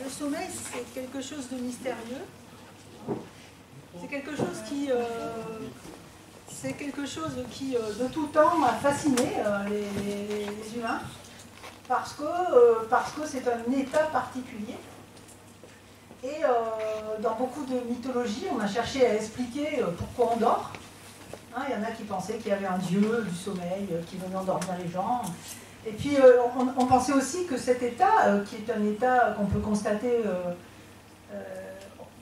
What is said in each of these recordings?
Le sommeil, c'est quelque chose de mystérieux. C'est quelque chose qui, de tout temps, a fasciné les humains, parce que c'est un état particulier. Et dans beaucoup de mythologies, on a cherché à expliquer pourquoi on dort. Hein, il y en a qui pensaient qu'il y avait un dieu du sommeil qui venait endormir les gens. Et puis on pensait aussi que cet état, qui est un état qu'on peut constater,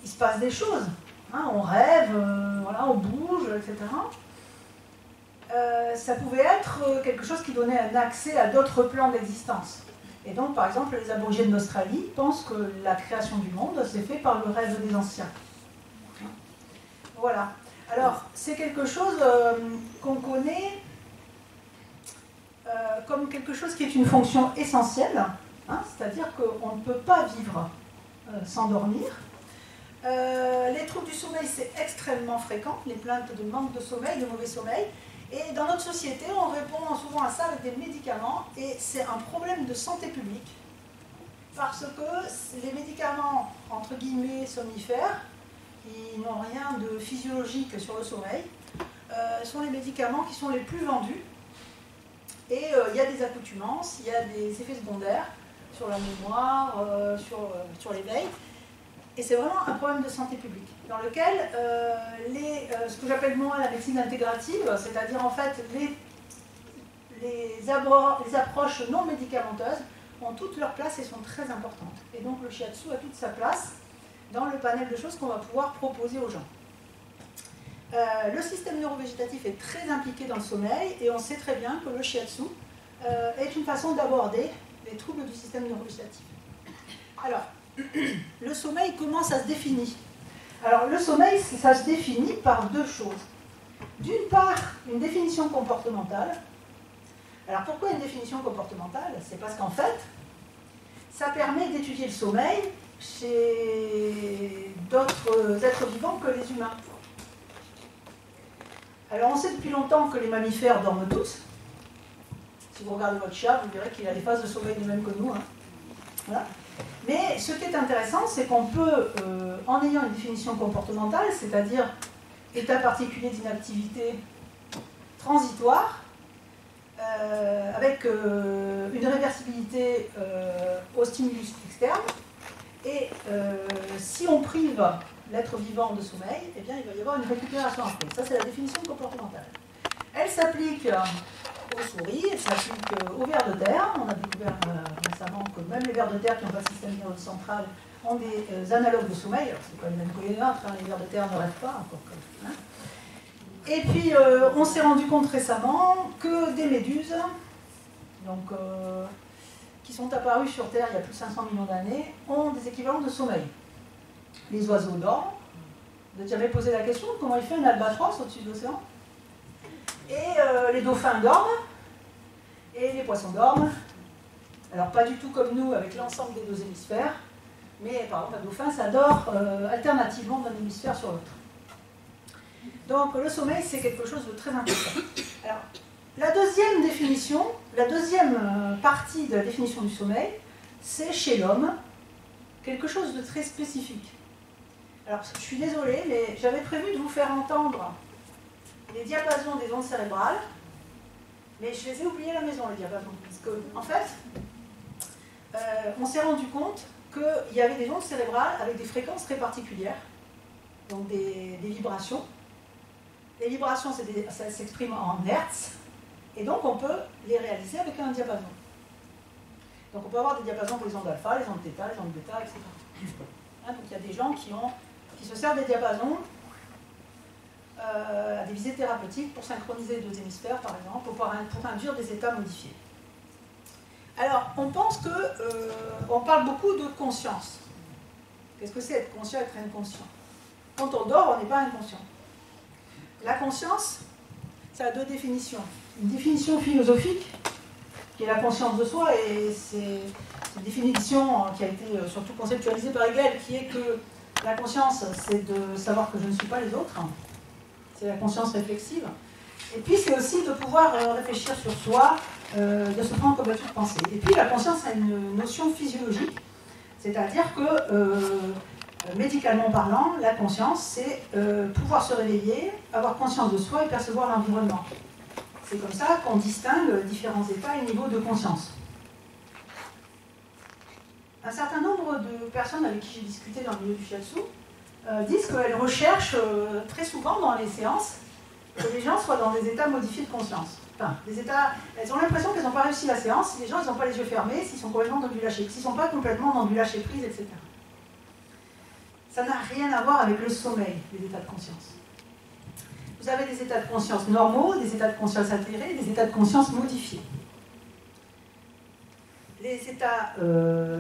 il se passe des choses. Hein, on rêve, voilà, on bouge, etc. Ça pouvait être quelque chose qui donnait un accès à d'autres plans d'existence. Et donc, par exemple, les aborigènes d'Australie pensent que la création du monde s'est faite par le rêve des anciens. Voilà. Alors, c'est quelque chose qu'on connaît comme quelque chose qui est une fonction essentielle, hein, c'est-à-dire qu'on ne peut pas vivre sans dormir. Les troubles du sommeil, c'est extrêmement fréquent, les plaintes de manque de sommeil, de mauvais sommeil. Et dans notre société, on répond souvent à ça avec des médicaments, et c'est un problème de santé publique, parce que les médicaments, entre guillemets, somnifères, qui n'ont rien de physiologique sur le sommeil, sont les médicaments qui sont les plus vendus. Et il y a des accoutumances, il y a des effets secondaires sur la mémoire, sur l'éveil. Et c'est vraiment un problème de santé publique, dans lequel ce que j'appelle moi la médecine intégrative, c'est-à-dire en fait les approches non médicamenteuses, ont toute leur place et sont très importantes. Et donc le shiatsu a toute sa place dans le panel de choses qu'on va pouvoir proposer aux gens. Le système neurovégétatif est très impliqué dans le sommeil, et on sait très bien que le shiatsu est une façon d'aborder les troubles du système neurovégétatif. Alors, le sommeil, comment ça se définit? Alors, le sommeil, ça se définit par deux choses. D'une part, une définition comportementale. Alors, pourquoi une définition comportementale? C'est parce qu'en fait, ça permet d'étudier le sommeil chez d'autres êtres vivants que les humains. Alors, on sait depuis longtemps que les mammifères dorment tous. Si vous regardez votre chat, vous verrez qu'il a des phases de sommeil les mêmes que nous. Hein. Voilà. Mais ce qui est intéressant, c'est qu'on peut, en ayant une définition comportementale, c'est-à-dire état particulier d'inactivité transitoire, avec une réversibilité au stimulus externe, et si on prive l'être vivant de sommeil, eh bien, il va y avoir une récupération après. Ça, c'est la définition comportementale. Elle s'applique aux souris, elle s'applique aux vers de terre. On a découvert récemment que même les vers de terre qui n'ont pas de système nerveux central ont des analogues de sommeil. Alors, c'est pas les mêmes que les nôtres, hein. Les vers de terre ne rêvent pas encore. Hein. Et puis, on s'est rendu compte récemment que des méduses, donc, qui sont apparues sur Terre il y a plus de 500 millions d'années, ont des équivalents de sommeil. Les oiseaux dorment. Vous avez jamais posé la question de comment il fait un albatros au-dessus de l'océan? Et les dauphins dorment, et les poissons dorment. Alors pas du tout comme nous avec l'ensemble des deux hémisphères, mais par exemple un dauphin ça dort alternativement d'un hémisphère sur l'autre. Donc le sommeil c'est quelque chose de très important. Alors la deuxième définition, la deuxième partie de la définition du sommeil, c'est chez l'homme quelque chose de très spécifique. Alors je suis désolée, mais j'avais prévu de vous faire entendre les diapasons des ondes cérébrales, mais je les ai oubliés à la maison, les diapasons. Parce qu'en fait, on s'est rendu compte qu'il y avait des ondes cérébrales avec des fréquences très particulières, donc des vibrations. Les vibrations, ça s'exprime en hertz, et donc on peut les réaliser avec un diapason. Donc on peut avoir des diapasons pour les ondes alpha, les ondes θ, les ondes bêta, etc. Hein, donc il y a des gens qui se servent des diapasons à des visées thérapeutiques pour synchroniser les deux hémisphères, par exemple, pour induire des états modifiés. Alors, on pense que, on parle beaucoup de conscience. Qu'est-ce que c'est être conscient, être inconscient? Quand on dort, on n'est pas inconscient. La conscience, ça a deux définitions. Une définition philosophique, qui est la conscience de soi, et c'est une définition qui a été surtout conceptualisée par Hegel, qui est que la conscience, c'est de savoir que je ne suis pas les autres. C'est la conscience réflexive. Et puis, c'est aussi de pouvoir réfléchir sur soi, de se prendre comme habitude de penser. Et puis, la conscience a une notion physiologique, C'est-à-dire que, médicalement parlant, la conscience, c'est pouvoir se réveiller, avoir conscience de soi et percevoir l'environnement. C'est comme ça qu'on distingue différents états et niveaux de conscience. Un certain nombre de personnes avec qui j'ai discuté dans le milieu du shiatsu disent qu'elles recherchent très souvent dans les séances que les gens soient dans des états modifiés de conscience. Enfin, des états, elles ont l'impression qu'elles n'ont pas réussi la séance si les gens n'ont pas les yeux fermés, s'ils sont complètement dans du lâcher, s'ils ne sont pas complètement dans du lâcher prise, etc. Ça n'a rien à voir avec le sommeil, les états de conscience. Vous avez des états de conscience normaux, des états de conscience altérés, des états de conscience modifiés. Les états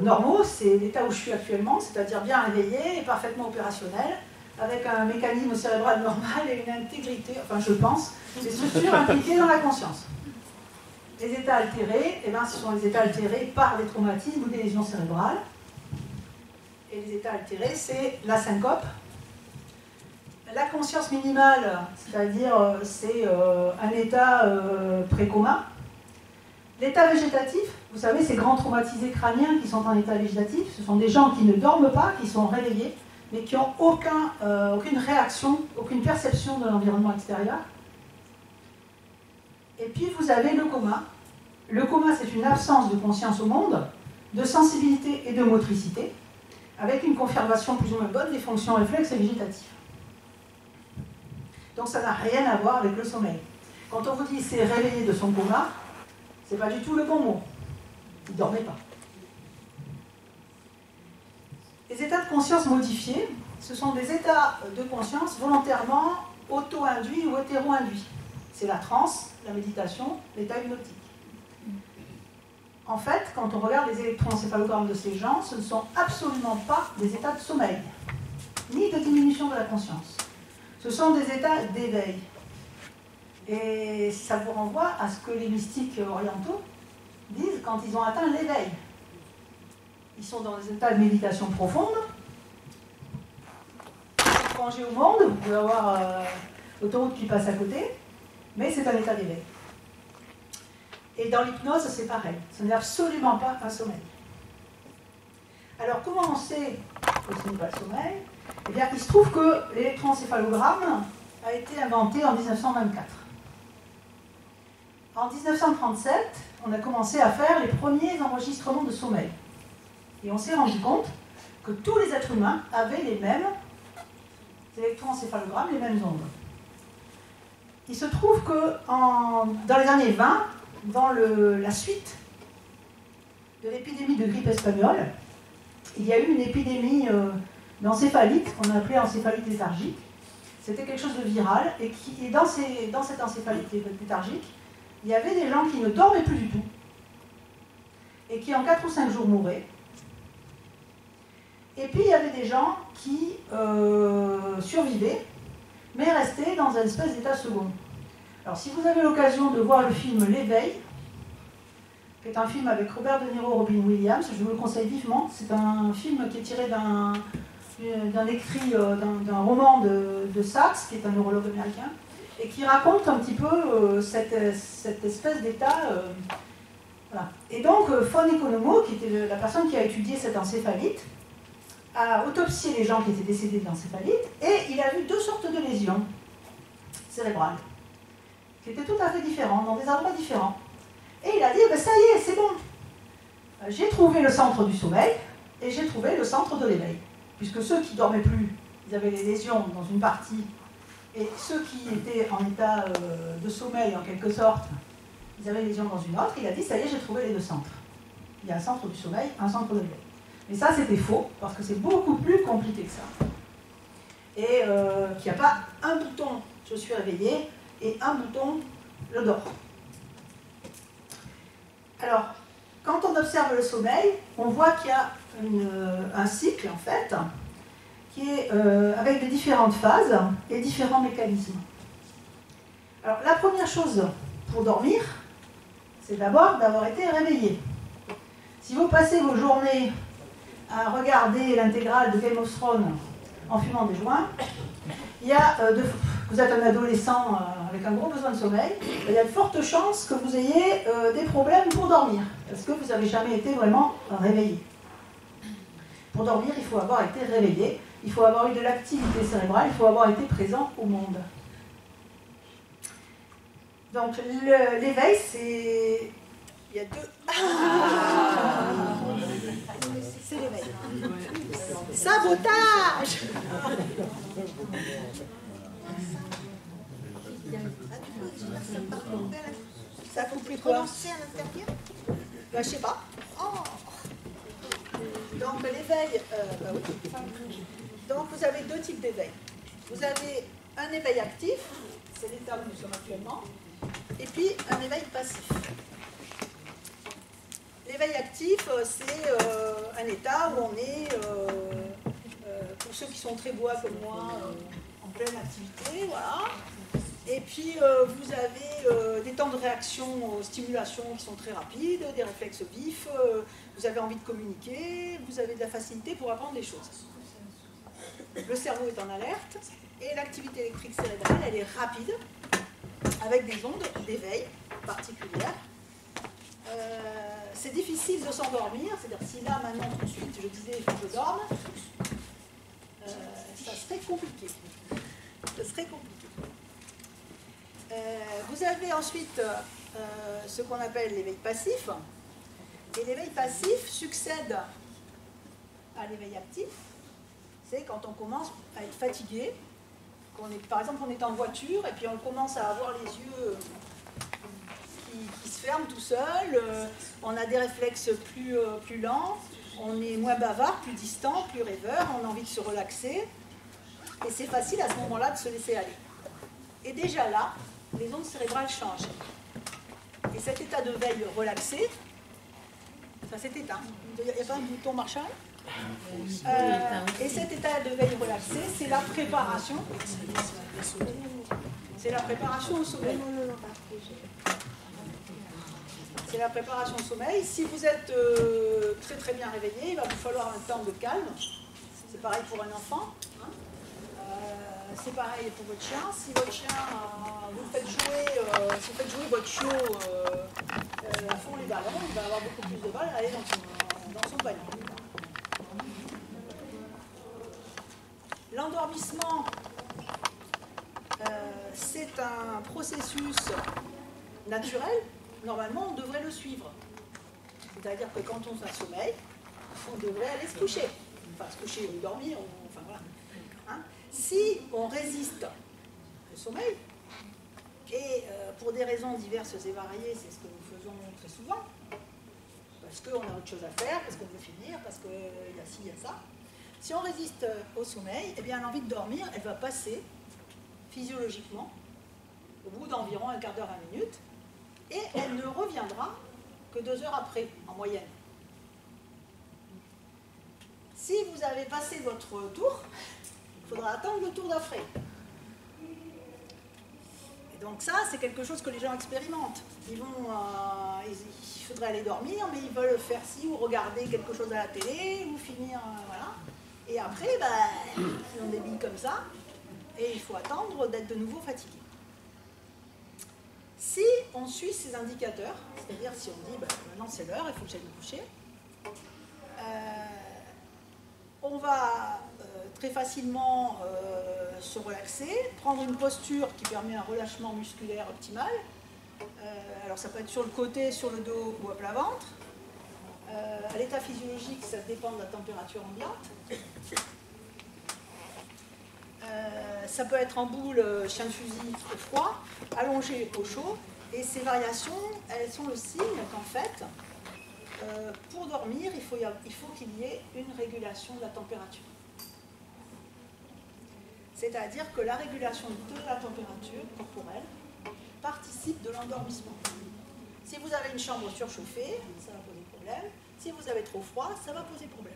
normaux, c'est l'état où je suis actuellement, c'est-à-dire bien réveillé et parfaitement opérationnel, avec un mécanisme cérébral normal et une intégrité, enfin je pense, des structures impliquées dans la conscience. Les états altérés, eh ben, ce sont les états altérés par des traumatismes ou des lésions cérébrales. Et les états altérés, c'est la syncope. La conscience minimale, c'est-à-dire c'est un état pré-coma. L'état végétatif, vous savez, ces grands traumatisés crâniens qui sont en état végétatif, ce sont des gens qui ne dorment pas, qui sont réveillés, mais qui n'ont aucune réaction, aucune perception de l'environnement extérieur. Et puis vous avez le coma. Le coma, c'est une absence de conscience au monde, de sensibilité et de motricité, avec une confirmation plus ou moins bonne des fonctions réflexes et végétatives. Donc ça n'a rien à voir avec le sommeil. Quand on vous dit c'est réveillé de son coma, c'est pas du tout le bon mot. Il ne dormait pas. Les états de conscience modifiés, ce sont des états de conscience volontairement auto-induits ou hétéro-induits. C'est la transe, la méditation, l'état hypnotique. En fait, quand on regarde les électroencéphalogrammes de ces gens, ce ne sont absolument pas des états de sommeil, ni de diminution de la conscience. Ce sont des états d'éveil. Et ça vous renvoie à ce que les mystiques orientaux disent quand ils ont atteint l'éveil. Ils sont dans des états de méditation profonde. Étrangers au monde, vous pouvez avoir l'autoroute qui passe à côté, mais c'est un état d'éveil. Et dans l'hypnose, c'est pareil. Ce n'est absolument pas un sommeil. Alors, comment on sait que ce n'est pas le sommeil? Eh bien, il se trouve que l'électroencéphalogramme a été inventé en 1924. En 1937, on a commencé à faire les premiers enregistrements de sommeil. Et on s'est rendu compte que tous les êtres humains avaient les mêmes électroencéphalogrammes, les mêmes ondes. Il se trouve que dans les années 20, dans la suite de l'épidémie de grippe espagnole, il y a eu une épidémie d'encéphalite, qu'on a appelée encéphalite léthargique. C'était quelque chose de viral, et dans cette encéphalite léthargique, il y avait des gens qui ne dormaient plus du tout, et qui en 4 ou 5 jours mouraient. Et puis il y avait des gens qui survivaient, mais restaient dans un espèce d'état second. Alors si vous avez l'occasion de voir le film L'éveil, qui est un film avec Robert De Niro et Robin Williams, je vous le conseille vivement. C'est un film qui est tiré d'un roman de Sachs, qui est un neurologue américain, et qui raconte un petit peu cette espèce d'état. Voilà. Et donc, Von Economo, qui était la personne qui a étudié cette encéphalite, a autopsié les gens qui étaient décédés de l'encéphalite, et il a vu 2 sortes de lésions cérébrales, qui étaient tout à fait différentes, dans des endroits différents. Et il a dit, ben ça y est, c'est bon. J'ai trouvé le centre du sommeil, et j'ai trouvé le centre de l'éveil. Puisque ceux qui ne dormaient plus, ils avaient les lésions dans une partie, et ceux qui étaient en état de sommeil, en quelque sorte, ils avaient les lésions dans une autre. Il a dit, ça y est, j'ai trouvé les 2 centres. Il y a un centre du sommeil, un centre de l'éveil. Mais ça, c'était faux, parce que c'est beaucoup plus compliqué que ça. Et qu'il n'y a pas un bouton, je suis réveillé, et un bouton, je dors. Alors, quand on observe le sommeil, on voit qu'il y a un cycle, en fait, qui est avec des différentes phases et différents mécanismes. Alors, la première chose pour dormir, c'est d'abord d'avoir été réveillé. Si vous passez vos journées à regarder l'intégrale de Game of Thrones en fumant des joints, vous êtes un adolescent avec un gros besoin de sommeil, il y a de fortes chances que vous ayez des problèmes pour dormir, parce que vous n'avez jamais été vraiment réveillé. Pour dormir, il faut avoir été réveillé, il faut avoir eu de l'activité cérébrale, il faut avoir été présent au monde. Donc l'éveil, c'est... Il y a deux... C'est l'éveil. Sabotage. Ça a coupé quoi? Prononcer à l'intérieur? Bah, je sais pas. Oh. Donc l'éveil, bah oui. Donc vous avez deux types d'éveil. Vous avez un éveil actif, c'est l'état où nous sommes actuellement, et puis un éveil passif. L'éveil actif, c'est un état où on est, pour ceux qui sont très bois comme moi, en pleine activité, voilà. Et puis vous avez des temps de réaction aux stimulations qui sont très rapides, des réflexes vifs, vous avez envie de communiquer, vous avez de la facilité pour apprendre des choses. Le cerveau est en alerte et l'activité électrique cérébrale, elle est rapide, avec des ondes d'éveil particulières. C'est difficile de s'endormir, c'est-à-dire si là maintenant tout de suite je disais il faut que je dorme, ça serait compliqué. Ça serait compliqué. Vous avez ensuite ce qu'on appelle l'éveil passif. Et l'éveil passif succède à l'éveil actif. C'est quand on commence à être fatigué. Par exemple, on est en voiture et puis on commence à avoir les yeux qui se ferment tout seuls. On a des réflexes plus lents. On est moins bavard, plus distant, plus rêveur. On a envie de se relaxer. Et c'est facile à ce moment-là de se laisser aller. Et déjà là, les ondes cérébrales changent. Et cet état de veille relaxé, ça s'est éteint. Il n'y a pas un bouton Marshall. Et cet état de veille relaxé, c'est la préparation. C'est la préparation au sommeil. C'est la préparation au sommeil. Si vous êtes très très bien réveillé, il va vous falloir un temps de calme. C'est pareil pour un enfant. C'est pareil pour votre chien. Si votre chien, vous faites jouer votre chiot à fond les ballons, il va avoir beaucoup plus de balles à aller dans son panier. L'endormissement, c'est un processus naturel. Normalement, on devrait le suivre. C'est-à-dire que quand on s'assommeille, on devrait aller se coucher. Enfin, se coucher ou dormir, enfin voilà. Hein? Si on résiste au sommeil, et pour des raisons diverses et variées, c'est ce que nous faisons très souvent, parce qu'on a autre chose à faire, parce qu'on veut finir, parce qu'il y a ci, il y a ça. Si on résiste au sommeil, eh bien l'envie de dormir, elle va passer physiologiquement au bout d'environ un quart d'heure, 20 minutes, et elle ne reviendra que 2 heures après, en moyenne. Si vous avez passé votre tour, il faudra attendre le tour d'après. Et donc ça, c'est quelque chose que les gens expérimentent. Il faudrait aller dormir, mais ils veulent faire ci ou regarder quelque chose à la télé, ou finir, voilà. Et après, ils ont des billes comme ça, et il faut attendre d'être de nouveau fatigué. Si on suit ces indicateurs, c'est-à-dire si on dit maintenant c'est l'heure, il faut que j'aille me coucher, on va très facilement se relaxer, prendre une posture qui permet un relâchement musculaire optimal. Alors ça peut être sur le côté, sur le dos ou à plat ventre. À l'état physiologique, ça dépend de la température ambiante. Ça peut être en boule, chien de fusil au froid, allongé au chaud. Et ces variations, elles sont le signe qu'en fait, pour dormir, il faut qu'il y ait une régulation de la température. C'est-à-dire que la régulation de la température corporelle participe de l'endormissement. Si vous avez une chambre surchauffée, ça va poser problème. Si vous avez trop froid, ça va poser problème.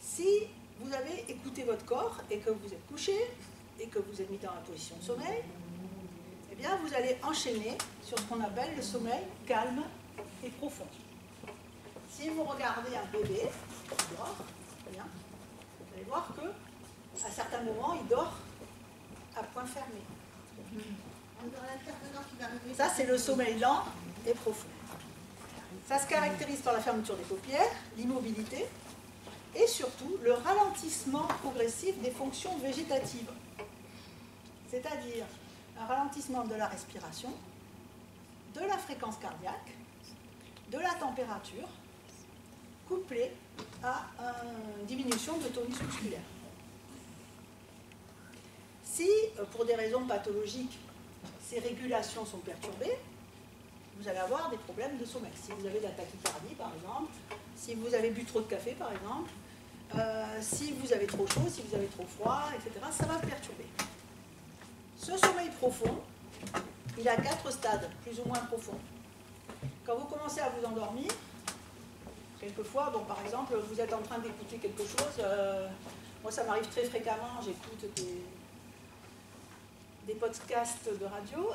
Si vous avez écouté votre corps et que vous êtes couché et que vous êtes mis dans la position de sommeil, eh bien vous allez enchaîner sur ce qu'on appelle le sommeil calme et profond. Si vous regardez un bébé qui dort, bien, vous allez voir qu'à certains moments, il dort à point fermé. Ça, c'est le sommeil lent et profond. Ça se caractérise par la fermeture des paupières, l'immobilité et surtout le ralentissement progressif des fonctions végétatives. C'est-à-dire un ralentissement de la respiration, de la fréquence cardiaque, de la température, couplé à une diminution de tonus musculaire. Si, pour des raisons pathologiques, ces régulations sont perturbées, vous allez avoir des problèmes de sommeil. Si vous avez de la tachycardie, par exemple, si vous avez bu trop de café, par exemple, si vous avez trop chaud, si vous avez trop froid, etc., ça va perturber. Ce sommeil profond, il a 4 stades, plus ou moins profonds. Quand vous commencez à vous endormir, quelquefois, bon, par exemple, vous êtes en train d'écouter quelque chose, moi ça m'arrive très fréquemment, j'écoute des podcasts de radio,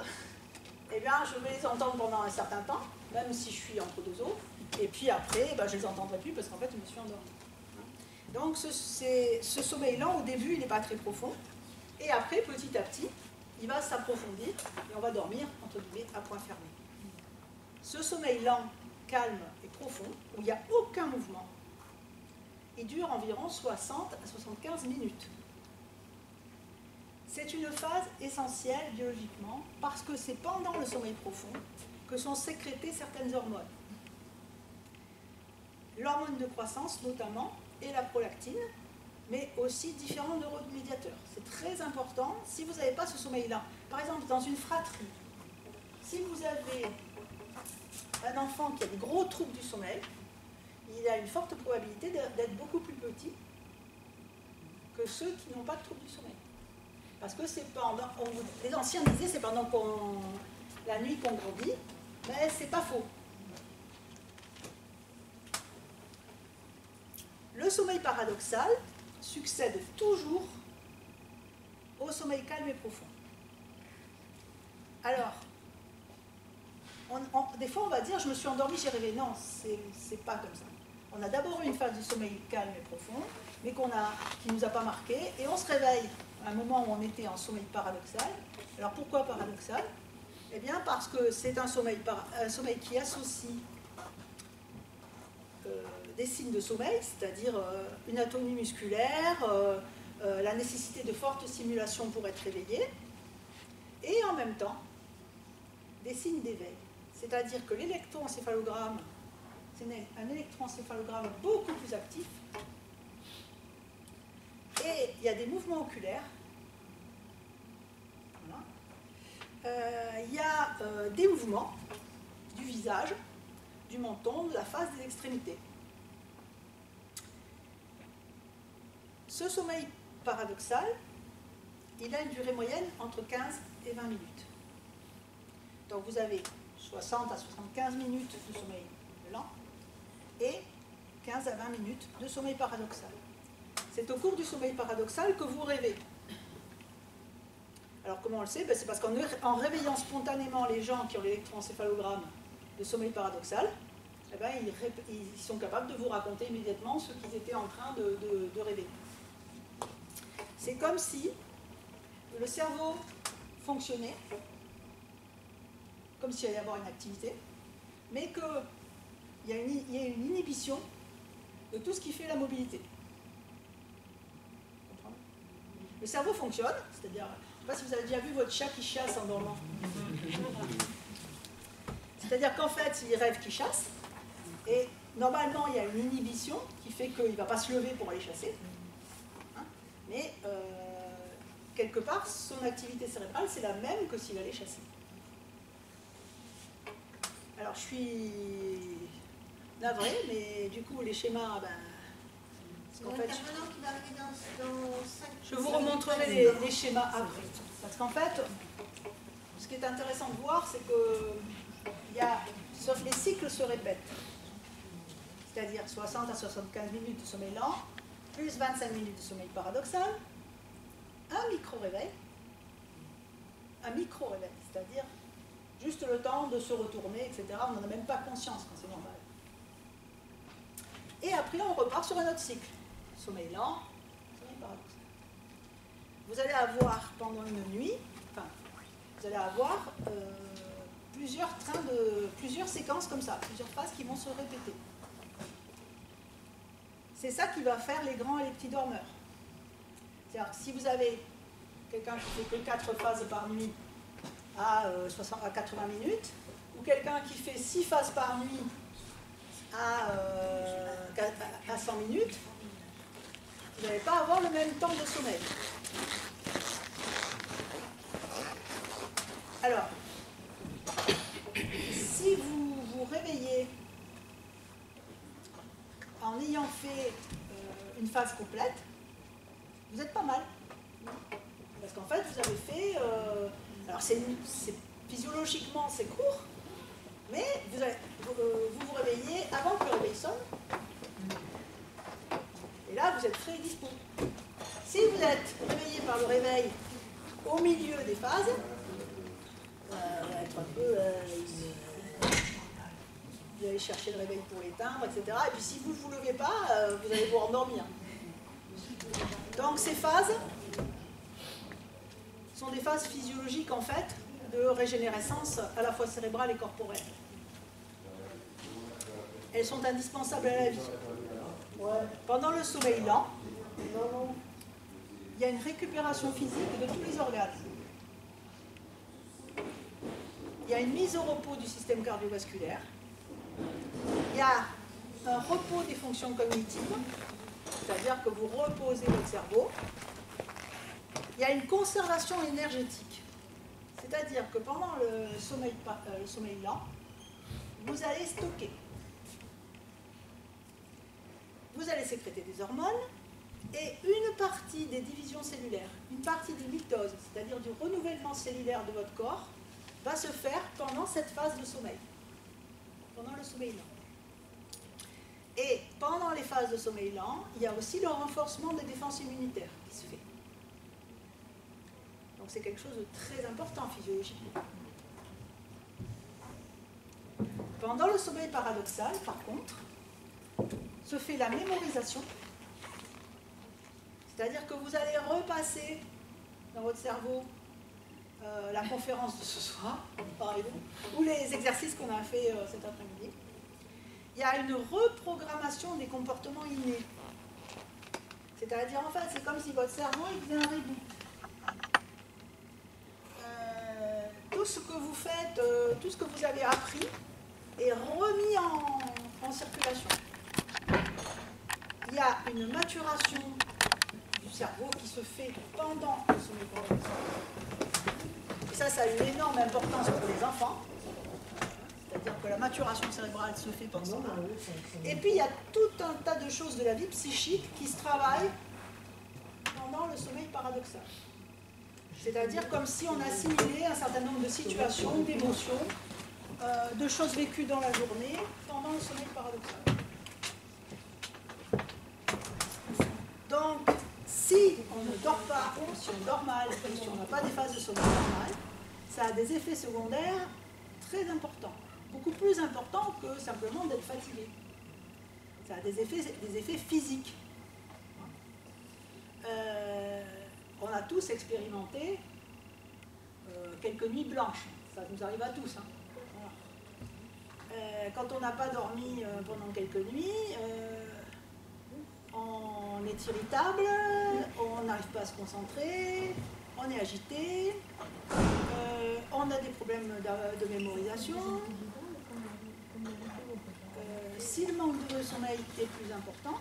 eh bien je vais les entendre pendant un certain temps, même si je suis entre deux eaux, et puis après, je ne les entendrai plus parce qu'en fait je me suis endormie. Donc ce sommeil lent, au début, il n'est pas très profond, et après, petit à petit, il va s'approfondir, et on va dormir, entre guillemets, à point fermé. Ce sommeil lent, calme et profond, où il n'y a aucun mouvement, il dure environ 60 à 75 minutes. C'est une phase essentielle biologiquement, parce que c'est pendant le sommeil profond que sont sécrétées certaines hormones. L'hormone de croissance notamment, et la prolactine, mais aussi différents neuromédiateurs. C'est très important si vous n'avez pas ce sommeil-là. Par exemple, dans une fratrie, si vous avez un enfant qui a des gros troubles du sommeil, il a une forte probabilité d'être beaucoup plus petit que ceux qui n'ont pas de troubles du sommeil. Parce que c'est pendant, les anciens disaient c'est pendant la nuit qu'on grandit, mais c'est pas faux. Le sommeil paradoxal succède toujours au sommeil calme et profond. Alors, des fois on va dire je me suis endormi, j'ai rêvé. Non, c'est pas comme ça. On a d'abord une phase de sommeil calme et profond, mais qui ne nous a pas marqué, et on se réveille à un moment où on était en sommeil paradoxal. Alors pourquoi paradoxal? Eh bien parce que c'est un sommeil qui associe des signes de sommeil, c'est-à-dire une atonie musculaire, la nécessité de fortes stimulations pour être réveillé, et en même temps des signes d'éveil. C'est-à-dire que l'électroencéphalogramme, c'est un électroencéphalogramme beaucoup plus actif, et il y a des mouvements oculaires, voilà. Il y a des mouvements du visage, du menton, de la face, des extrémités. Ce sommeil paradoxal, il a une durée moyenne entre 15 et 20 minutes. Donc vous avez 60 à 75 minutes de sommeil lent et 15 à 20 minutes de sommeil paradoxal. C'est au cours du sommeil paradoxal que vous rêvez. Alors comment on le sait? C'est parce qu'en réveillant spontanément les gens qui ont l'électroencéphalogramme de sommeil paradoxal, eh ben, ils sont capables de vous raconter immédiatement ce qu'ils étaient en train de rêver. C'est comme si le cerveau fonctionnait, comme s'il allait y avoir une activité, mais qu'il y a une inhibition de tout ce qui fait la mobilité. Le cerveau fonctionne, c'est-à-dire, je ne sais pas si vous avez déjà vu votre chat qui chasse en dormant. C'est-à-dire qu'en fait, il rêve qu'il chasse, et normalement, il y a une inhibition qui fait qu'il ne va pas se lever pour aller chasser. Mais quelque part, son activité cérébrale, c'est la même que s'il allait chasser. Alors, je suis navrée, mais du coup, les schémas, en fait, je vous remontrerai les schémas après. Parce qu'en fait, ce qui est intéressant de voir, c'est que les cycles se répètent. C'est-à-dire 60 à 75 minutes de sommeil lent, plus 25 minutes de sommeil paradoxal, un micro-réveil, c'est-à-dire juste le temps de se retourner, etc. On n'en a même pas conscience quand c'est normal. Et après, on repart sur un autre cycle. Sommeil lent, sommeil paradoxal. Vous allez avoir pendant une nuit, vous allez avoir plusieurs séquences comme ça, plusieurs phases qui vont se répéter. C'est ça qui va faire les grands et les petits dormeurs. C'est-à-dire que si vous avez quelqu'un qui fait que 4 phases par nuit à 80 minutes, ou quelqu'un qui fait 6 phases par nuit à 100 minutes, vous n'allez pas avoir le même temps de sommeil. Alors, si vous vous réveillez en ayant fait une phase complète, vous êtes pas mal. Parce qu'en fait, vous avez fait... alors, physiologiquement, c'est court, mais vous vous réveillez avant que le réveil sonne. Et là, vous êtes frais et dispo. Si vous êtes réveillé par le réveil au milieu des phases, vous allez être un peu... vous allez chercher le réveil pour l'éteindre, etc. Et puis si vous ne vous levez pas, vous allez vous endormir. Donc ces phases sont des phases physiologiques en fait de régénérescence à la fois cérébrale et corporelle. Elles sont indispensables à la vie. Pendant le sommeil lent, il y a une récupération physique de tous les organes. Il y a une mise au repos du système cardiovasculaire. Il y a un repos des fonctions cognitives, c'est-à-dire que vous reposez votre cerveau. Il y a une conservation énergétique, c'est-à-dire que pendant le sommeil lent, vous allez stocker. Vous allez sécréter des hormones et une partie des divisions cellulaires, une partie du mitose, c'est-à-dire du renouvellement cellulaire de votre corps, va se faire pendant cette phase de sommeil, pendant le sommeil lent. Et pendant les phases de sommeil lent, il y a aussi le renforcement des défenses immunitaires qui se fait. Donc c'est quelque chose de très important physiologiquement. Pendant le sommeil paradoxal, par contre, se fait la mémorisation, c'est-à-dire que vous allez repasser dans votre cerveau la conférence de ce soir, par exemple, ou les exercices qu'on a fait cet après-midi. Il y a une reprogrammation des comportements innés. C'est-à-dire, en fait, c'est comme si votre cerveau il faisait un reboot. Tout ce que vous faites, tout ce que vous avez appris est remis en circulation. Il y a une maturation du cerveau qui se fait pendant le sommeil paradoxal. Et ça a une énorme importance pour les enfants. C'est-à-dire que la maturation cérébrale se fait pendant ça. Et puis il y a tout un tas de choses de la vie psychique qui se travaillent pendant le sommeil paradoxal. C'est-à-dire comme si on assimilait un certain nombre de situations, d'émotions, de choses vécues dans la journée pendant le sommeil paradoxal. Donc, si on ne dort pas, si on dort mal, si on n'a pas des phases de sommeil normales, ça a des effets secondaires très importants. Beaucoup plus importants que simplement d'être fatigué. Ça a des effets physiques. On a tous expérimenté quelques nuits blanches. Ça nous arrive à tous. Hein. Voilà. Quand on n'a pas dormi pendant quelques nuits, on est irritable, on n'arrive pas à se concentrer, on est agité, on a des problèmes de mémorisation. Si le manque de sommeil est plus important,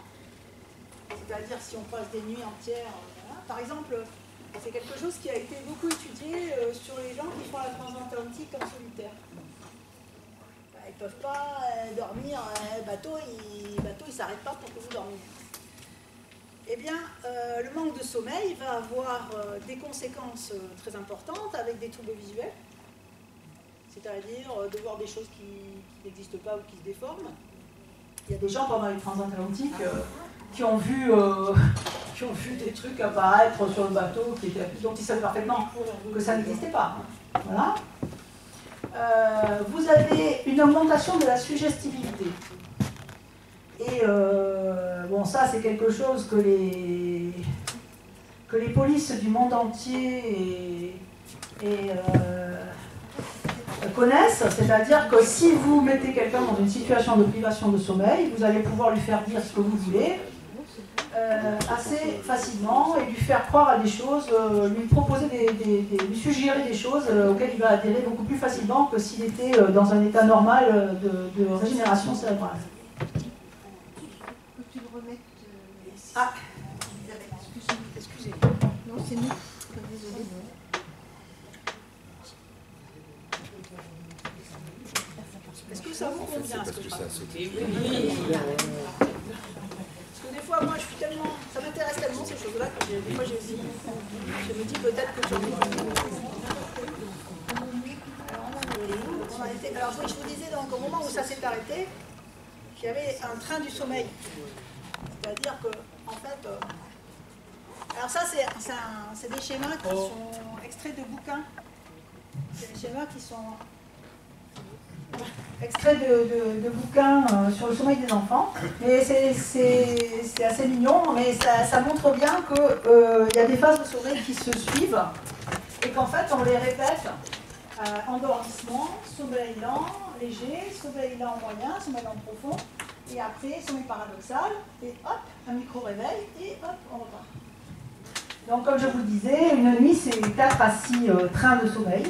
c'est-à-dire si on passe des nuits entières, voilà. Par exemple, c'est quelque chose qui a été beaucoup étudié sur les gens qui font la transatlantique en solitaire. Ils ne peuvent pas dormir, le bateau il ne s'arrête pas pour que vous dormiez. Eh bien, le manque de sommeil va avoir des conséquences très importantes avec des troubles visuels, c'est-à-dire de voir des choses qui n'existent pas ou qui se déforment. Il y a des gens pendant les transatlantiques qui ont vu des trucs apparaître sur le bateau dont ils savaient parfaitement que ça n'existait pas. Voilà. Vous avez une augmentation de la suggestibilité. Et bon, ça c'est quelque chose que les polices du monde entier connaissent, c'est-à-dire que si vous mettez quelqu'un dans une situation de privation de sommeil, vous allez pouvoir lui faire dire ce que vous voulez assez facilement et lui faire croire à des choses, lui proposer lui suggérer des choses auxquelles il va adhérer beaucoup plus facilement que s'il était dans un état normal de régénération cérébrale. Peux-tu le remettre Ah, excusez-moi. Non, c'est nous. Désolée. Est-ce que ça vous convient ce que je raconte? Oui. Parce que des fois, moi, je suis tellement, ça m'intéresse tellement ces choses-là que des fois, je me dis peut-être que je vais. Alors, oui, je vous disais donc au moment où ça s'est arrêté, qu'il y avait un train du sommeil. C'est-à-dire que, en fait, alors ça, c'est des schémas qui sont extraits de bouquins. C'est des schémas qui sont extraits de bouquins sur le sommeil des enfants. Mais c'est assez mignon, mais ça montre bien qu'il y a des phases de sommeil qui se suivent et qu'en fait, on les répète. Endormissement, sommeil lent, léger, sommeil lent moyen, sommeil lent profond, et après sommeil paradoxal, et hop, un micro-réveil, et hop, on repart. Donc comme je vous le disais, une nuit c'est 4 à 6 trains de sommeil,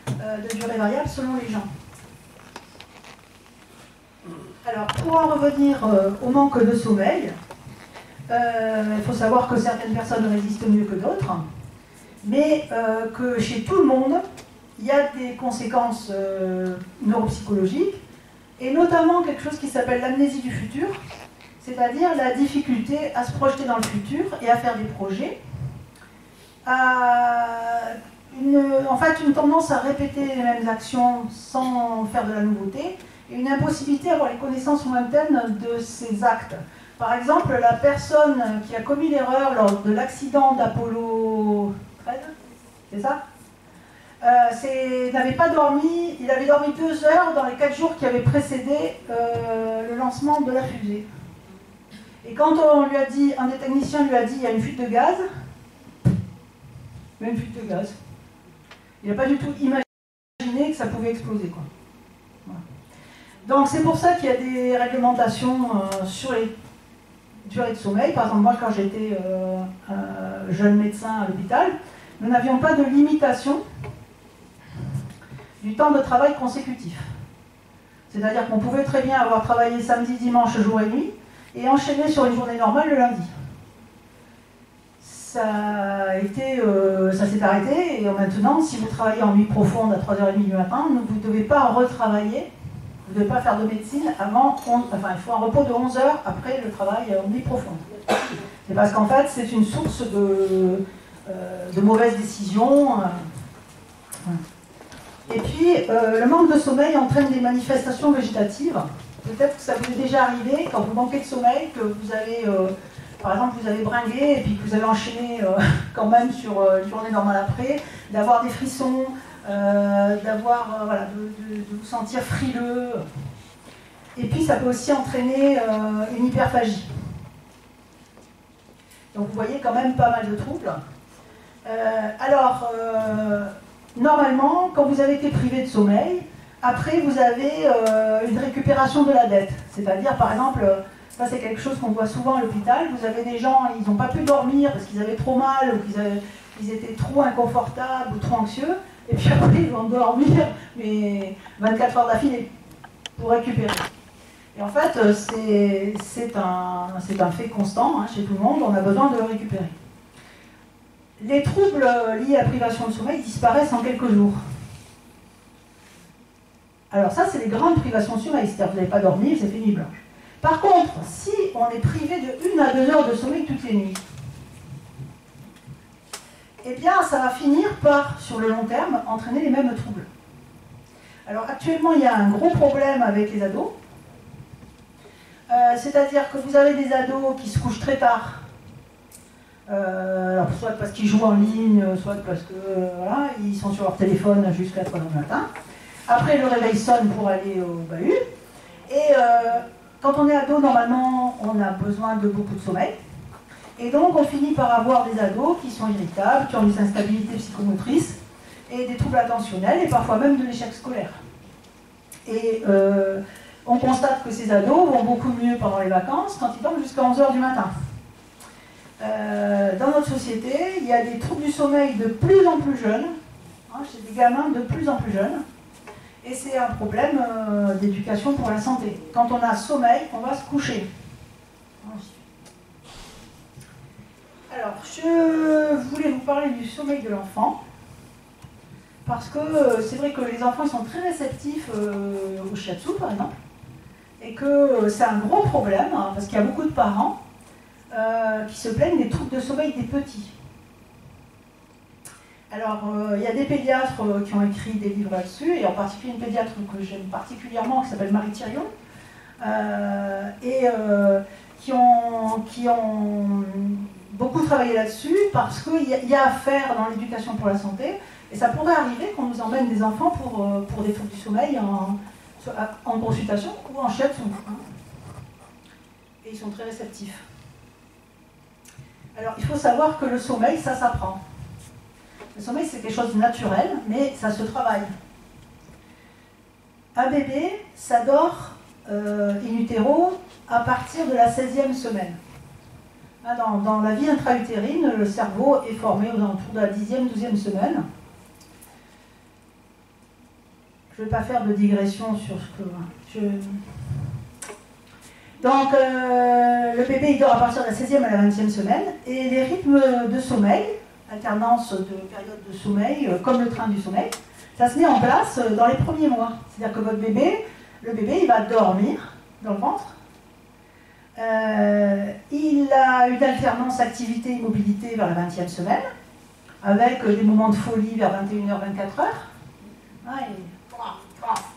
de durée variable selon les gens. Alors pour en revenir au manque de sommeil, il faut savoir que certaines personnes résistent mieux que d'autres, mais que chez tout le monde, il y a des conséquences neuropsychologiques, et notamment quelque chose qui s'appelle l'amnésie du futur, c'est-à-dire la difficulté à se projeter dans le futur et à faire des projets, en fait une tendance à répéter les mêmes actions sans faire de la nouveauté, et une impossibilité à avoir les connaissances lointaines de ces actes. Par exemple, la personne qui a commis l'erreur lors de l'accident d'Apollo 13, c'est ça ? N'avait pas dormi, il avait dormi 2 heures dans les 4 jours qui avaient précédé le lancement de la fusée. Et quand on lui a dit, un des techniciens lui a dit il y a une fuite de gaz, mais une fuite de gaz. Il n'a pas du tout imaginé que ça pouvait exploser, quoi. Voilà. Donc c'est pour ça qu'il y a des réglementations sur les durées de sommeil. Par exemple, moi quand j'étais jeune médecin à l'hôpital, nous n'avions pas de limitation du temps de travail consécutif. C'est-à-dire qu'on pouvait très bien avoir travaillé samedi, dimanche, jour et nuit, et enchaîner sur une journée normale le lundi. Ça s'est arrêté, et maintenant, si vous travaillez en nuit profonde à 3h30 du matin, vous ne devez pas retravailler, vous ne devez pas faire de médecine avant, enfin il faut un repos de 11 heures après le travail en nuit profonde. C'est parce qu'en fait, c'est une source de mauvaises décisions. Et puis, le manque de sommeil entraîne des manifestations végétatives. Peut-être que ça vous est déjà arrivé, quand vous manquez de sommeil, que vous avez, par exemple, vous avez bringué et puis que vous avez enchaîné quand même sur une journée normale après, d'avoir des frissons, voilà, de vous sentir frileux. Et puis, ça peut aussi entraîner une hyperphagie. Donc, vous voyez quand même pas mal de troubles. Normalement, quand vous avez été privé de sommeil, après vous avez une récupération de la dette. C'est-à-dire, par exemple, ça c'est quelque chose qu'on voit souvent à l'hôpital, vous avez des gens, ils n'ont pas pu dormir parce qu'ils avaient trop mal ou qu'ils étaient trop inconfortables ou trop anxieux, et puis après ils vont dormir, mais 24 heures d'affilée, pour récupérer. Et en fait, c'est un fait constant chez tout le monde, on a besoin de le récupérer. Les troubles liés à la privation de sommeil disparaissent en quelques jours. Alors ça, c'est les grandes privations de sommeil, c'est-à-dire que vous n'avez pas dormi, c'est pénible. Par contre, si on est privé de 1 à 2 heures de sommeil toutes les nuits, eh bien, ça va finir par, sur le long terme, entraîner les mêmes troubles. Alors actuellement, il y a un gros problème avec les ados. C'est-à-dire que vous avez des ados qui se couchent très tard, alors soit parce qu'ils jouent en ligne, soit parce que voilà, ils sont sur leur téléphone jusqu'à 3h du matin. Après, le réveil sonne pour aller au bahut. Et quand on est ado, normalement, on a besoin de beaucoup de sommeil. Et donc, on finit par avoir des ados qui sont irritables, qui ont des instabilités psychomotrices, et des troubles attentionnels, et parfois même de l'échec scolaire. Et on constate que ces ados vont beaucoup mieux pendant les vacances quand ils dorment jusqu'à 11 h du matin. Dans notre société, il y a des troubles du sommeil de plus en plus jeunes, hein, chez des gamins de plus en plus jeunes, et c'est un problème d'éducation pour la santé. Quand on a sommeil, on va se coucher. Alors, je voulais vous parler du sommeil de l'enfant, parce que c'est vrai que les enfants sont très réceptifs au shiatsu, par exemple, et que c'est un gros problème, hein, parce qu'il y a beaucoup de parents qui se plaignent des troubles de sommeil des petits. Alors, il y a des pédiatres qui ont écrit des livres là-dessus, et en particulier une pédiatre que j'aime particulièrement, qui s'appelle Marie Thirion, qui ont beaucoup travaillé là-dessus, parce qu'il y a à faire dans l'éducation pour la santé, et ça pourrait arriver qu'on nous emmène des enfants pour des troubles du sommeil en consultation ou en shiatsu. Hein. Et ils sont très réceptifs. Alors, il faut savoir que le sommeil, ça s'apprend. Le sommeil, c'est quelque chose de naturel, mais ça se travaille. Un bébé, ça dort in utero à partir de la 16e semaine. Dans la vie intra-utérine, le cerveau est formé aux alentours de la 10e, 12e semaine. Je ne vais pas faire de digression sur ce que... Donc, le bébé, il dort à partir de la 16e à la 20e semaine, et les rythmes de sommeil, alternance de périodes de sommeil, comme le train du sommeil, ça se met en place dans les premiers mois. C'est-à-dire que votre bébé, le bébé, il va dormir dans le ventre. Il a une alternance activité-immobilité vers la 20e semaine, avec des moments de folie vers 21 h, 24 h.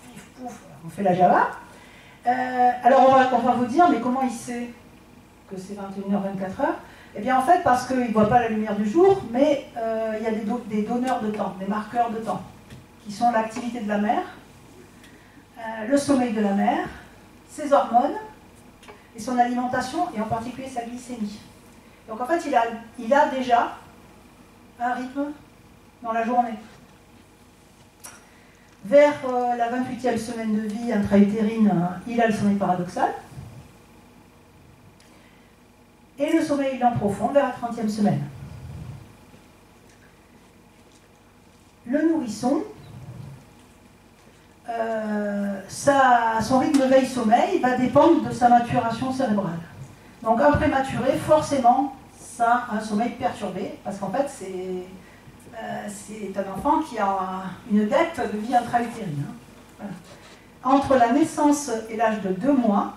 Pif, pouf, on fait la Java. Alors on va vous dire, mais comment il sait que c'est 21 h, 24 h? Eh bien en fait parce qu'il ne voit pas la lumière du jour, mais il y a des donneurs de temps, des marqueurs de temps, qui sont l'activité de la mère, le sommeil de la mère, ses hormones, et son alimentation, et en particulier sa glycémie. Donc en fait il a déjà un rythme dans la journée. Vers la 28e semaine de vie intra-utérine, il a le sommeil paradoxal. Et le sommeil lent profond vers la 30e semaine. Le nourrisson, son rythme veille-sommeil va dépendre de sa maturation cérébrale. Donc un prématuré, forcément, ça a un sommeil perturbé, parce qu'en fait, c'est un enfant qui a une dette de vie intra-utérine. Hein. Voilà. Entre la naissance et l'âge de 2 mois,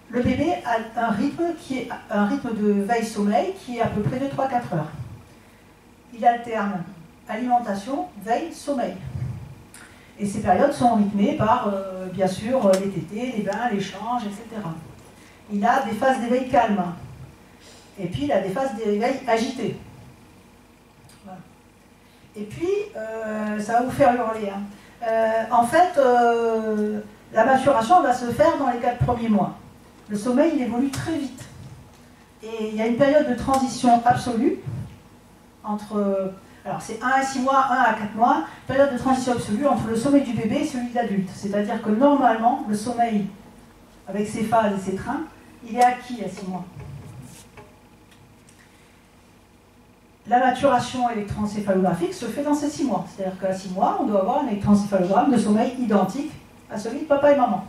le bébé a un rythme de veille-sommeil qui est à peu près de 3-4 heures. Il alterne alimentation, veille, sommeil. Et ces périodes sont rythmées par, bien sûr, les tétés, les bains, les changes, etc. Il a des phases d'éveil calme. Et puis, il a des phases d'éveil agitées. Voilà. Et puis, ça va vous faire hurler. Hein. En fait, la maturation va se faire dans les 4 premiers mois. Le sommeil, il évolue très vite. Et il y a une période de transition absolue entre... Alors c'est 1 à 6 mois, 1 à 4 mois, période de transition absolue entre le sommeil du bébé et celui de l'adulte. C'est-à-dire que normalement, le sommeil, avec ses phases et ses trains, il est acquis à 6 mois. La maturation électroencéphalographique se fait dans ces 6 mois. C'est-à-dire qu'à 6 mois, on doit avoir un électroencéphalogramme de sommeil identique à celui de papa et maman.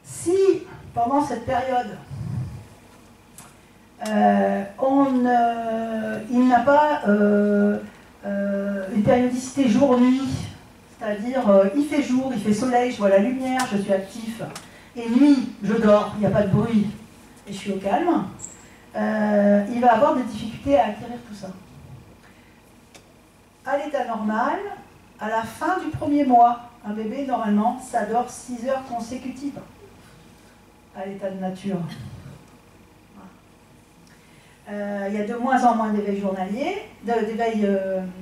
Si, pendant cette période, il n'a pas une périodicité jour-nuit, c'est-à-dire il fait jour, il fait soleil, je vois la lumière, je suis actif, et nuit, je dors, il n'y a pas de bruit, et je suis au calme, il va avoir des difficultés à acquérir tout ça. À l'état normal, à la fin du premier mois, un bébé, normalement, ça dort 6 heures consécutives à l'état de nature. Il y a de moins en moins d'éveil journalier, d'éveil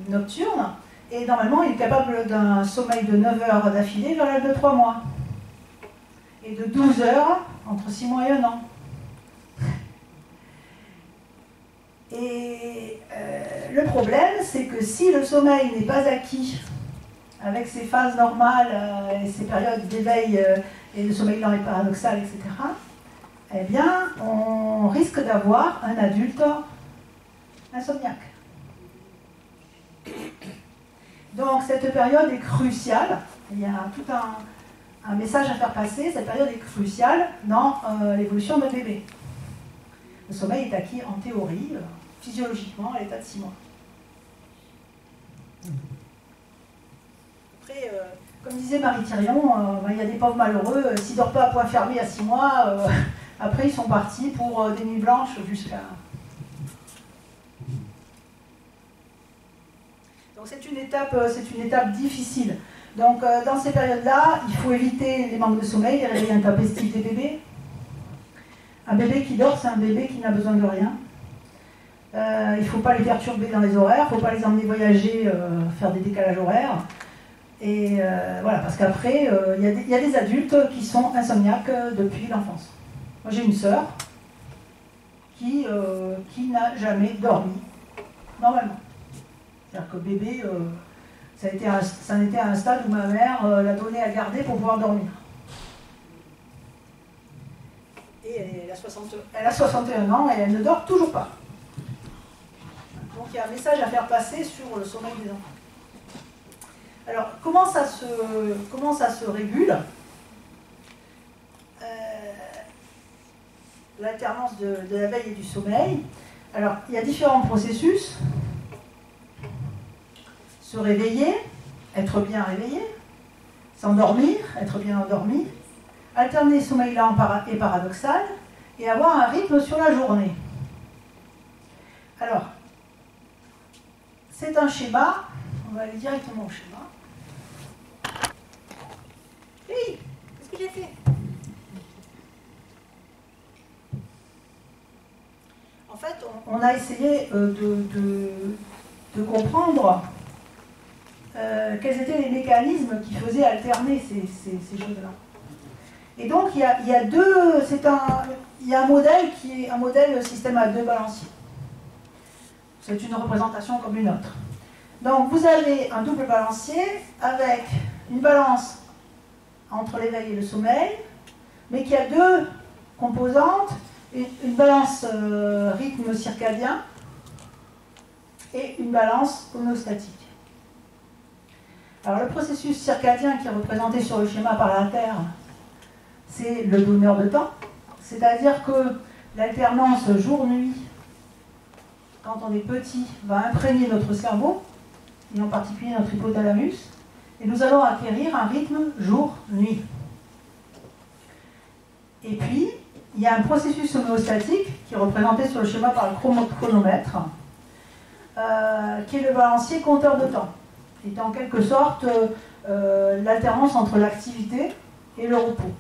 nocturne, et normalement il est capable d'un sommeil de 9 heures d'affilée vers l'âge de 3 mois, et de 12 heures entre 6 mois et 1 an. Et le problème, c'est que si le sommeil n'est pas acquis avec ses phases normales et ses périodes d'éveil et de sommeil lent et paradoxal, etc., eh bien, on risque d'avoir un adulte insomniaque. Donc, cette période est cruciale. Il y a tout un message à faire passer. Cette période est cruciale dans l'évolution d'un bébé. Le sommeil est acquis en théorie, physiologiquement, à l'état de 6 mois. Après, comme disait Marie Thirion, il y a des pauvres malheureux, s'ils ne dorment pas à point fermé à 6 mois, après ils sont partis pour des nuits blanches jusqu'à... Donc c'est une étape difficile. Donc dans ces périodes-là, il faut éviter les manques de sommeil, les réveils intempestifs des bébés. Un bébé qui dort, c'est un bébé qui n'a besoin de rien. Il ne faut pas les perturber dans les horaires, il ne faut pas les emmener voyager, faire des décalages horaires. Et voilà, parce qu'après, il y a des adultes qui sont insomniaques depuis l'enfance. Moi, j'ai une sœur qui n'a jamais dormi, normalement. C'est-à-dire que bébé, ça a été à un stade où ma mère l'a donné à garder pour pouvoir dormir. Et elle a 61 ans et elle ne dort toujours pas. Donc il y a un message à faire passer sur le sommeil des enfants. Alors, comment ça se régule? L'alternance de la veille et du sommeil. Alors, il y a différents processus. Se réveiller, être bien réveillé, s'endormir, être bien endormi, alterner sommeil lent et paradoxal, et avoir un rythme sur la journée. Alors, c'est un schéma, on va aller directement au schéma. Oui, qu'est-ce que j'ai fait? En fait, on a essayé de comprendre quels étaient les mécanismes qui faisaient alterner ces choses-là. Et donc, il y a un modèle qui est un modèle système à 2 balanciers. C'est une représentation comme une autre. Donc, vous avez un double balancier avec une balance entre l'éveil et le sommeil, mais qui a 2 composantes, une balance rythme circadien et une balance homéostatique. Alors le processus circadien qui est représenté sur le schéma par la Terre, c'est le donneur de temps, c'est-à-dire que l'alternance jour-nuit, quand on est petit, va imprégner notre cerveau, et en particulier notre hypothalamus, et nous allons acquérir un rythme jour-nuit. Et puis, il y a un processus homéostatique qui est représenté sur le schéma par le chronomètre, qui est le balancier compteur de temps. C'est en quelque sorte l'alternance entre l'activité et le repos.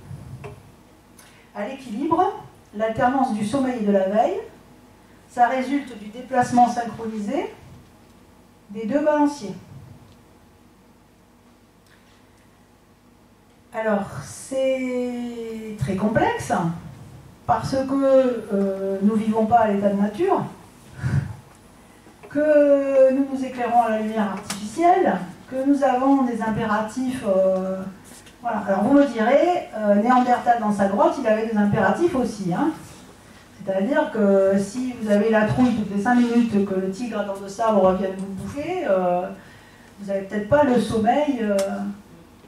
À l'équilibre, l'alternance du sommeil et de la veille, ça résulte du déplacement synchronisé des 2 balanciers. Alors, c'est très complexe, parce que nous ne vivons pas à l'état de nature, que nous nous éclairons à la lumière artificielle, que nous avons des impératifs... voilà. Alors vous me direz, Néandertal dans sa grotte, il avait des impératifs aussi. Hein. C'est-à-dire que si vous avez la trouille toutes les 5 minutes que le tigre à dents de sabre vienne vous bouffer, vous n'avez peut-être pas le sommeil...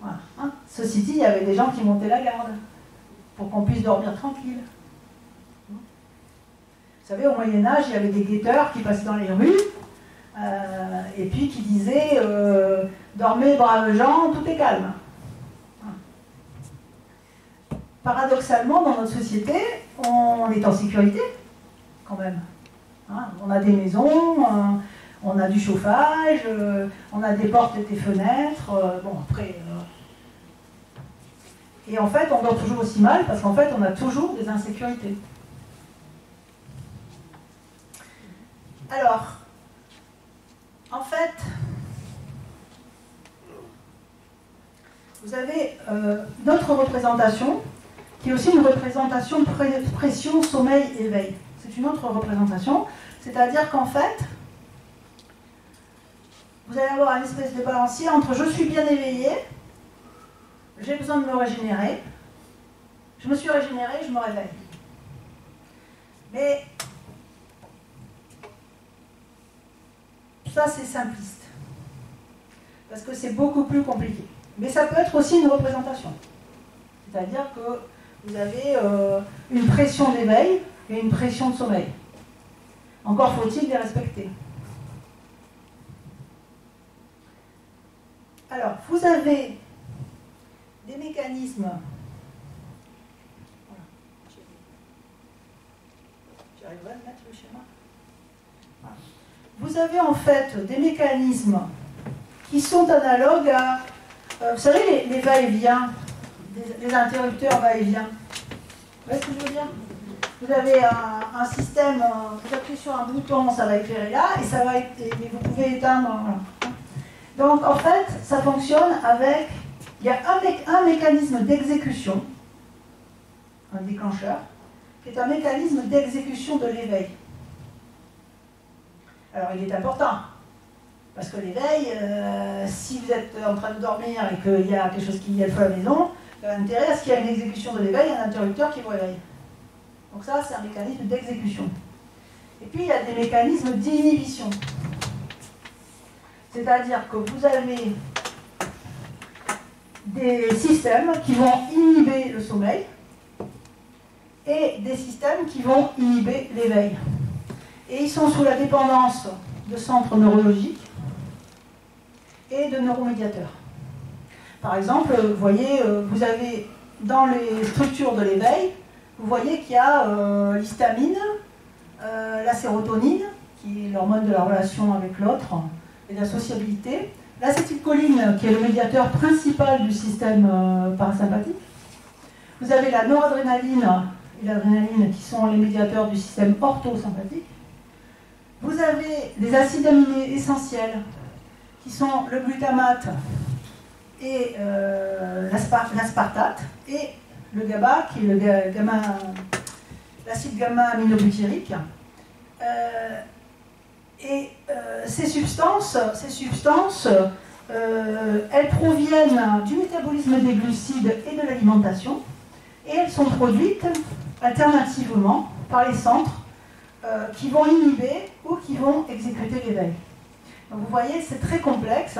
voilà. Hein. Ceci dit, il y avait des gens qui montaient la garde pour qu'on puisse dormir tranquille. Vous savez, au Moyen-Âge, il y avait des guetteurs qui passaient dans les rues et puis qui disaient dormez, braves gens, tout est calme. Paradoxalement, dans notre société, on est en sécurité, quand même. Hein, on a des maisons, on a du chauffage, on a des portes et des fenêtres. Bon, après. Et en fait, on dort toujours aussi mal parce qu'en fait, on a toujours des insécurités. Alors, en fait, vous avez notre représentation, qui est aussi une représentation pression, sommeil, éveil. C'est une autre représentation. C'est-à-dire qu'en fait, vous allez avoir une espèce de balancier entre je suis bien éveillé, j'ai besoin de me régénérer, je me suis régénéré, je me réveille. Mais ça, c'est simpliste. Parce que c'est beaucoup plus compliqué. Mais ça peut être aussi une représentation. C'est-à-dire que vous avez une pression d'éveil et une pression de sommeil. Encore faut-il les respecter. Alors, vous avez des mécanismes. J'arriverai à mettre le schéma. Voilà. Vous avez en fait des mécanismes qui sont analogues à, vous savez, les va-et-vient, les interrupteurs va-et-vient. Vous voyez ce que je veux dire? Vous avez un système, vous appuyez sur un bouton, ça va éclairer là, et ça va mais vous pouvez éteindre. Voilà. Donc en fait, ça fonctionne avec, il y a un mécanisme d'exécution, un déclencheur, qui est un mécanisme d'exécution de l'éveil. Alors il est important, parce que l'éveil, si vous êtes en train de dormir et qu'il y a quelque chose qui est à la maison, il y a intérêt à ce qu'il y ait une exécution de l'éveil, un interrupteur qui vous réveille. Donc ça, c'est un mécanisme d'exécution. Et puis, il y a des mécanismes d'inhibition. C'est-à-dire que vous avez des systèmes qui vont inhiber le sommeil et des systèmes qui vont inhiber l'éveil. Et ils sont sous la dépendance de centres neurologiques et de neuromédiateurs. Par exemple, vous voyez, vous avez dans les structures de l'éveil, vous voyez qu'il y a l'histamine, la sérotonine, qui est l'hormone de la relation avec l'autre, et de la sociabilité, l'acétylcholine, qui est le médiateur principal du système parasympathique. Vous avez la noradrénaline et l'adrénaline, qui sont les médiateurs du système orthosympathique. Vous avez les acides aminés essentiels, qui sont le glutamate et l'aspartate, et le GABA, qui est l'acide gamma-aminobutyrique. Ces substances elles proviennent du métabolisme des glucides et de l'alimentation, et elles sont produites alternativement par les centres qui vont inhiber ou qui vont exécuter l'éveil. Donc vous voyez, c'est très complexe.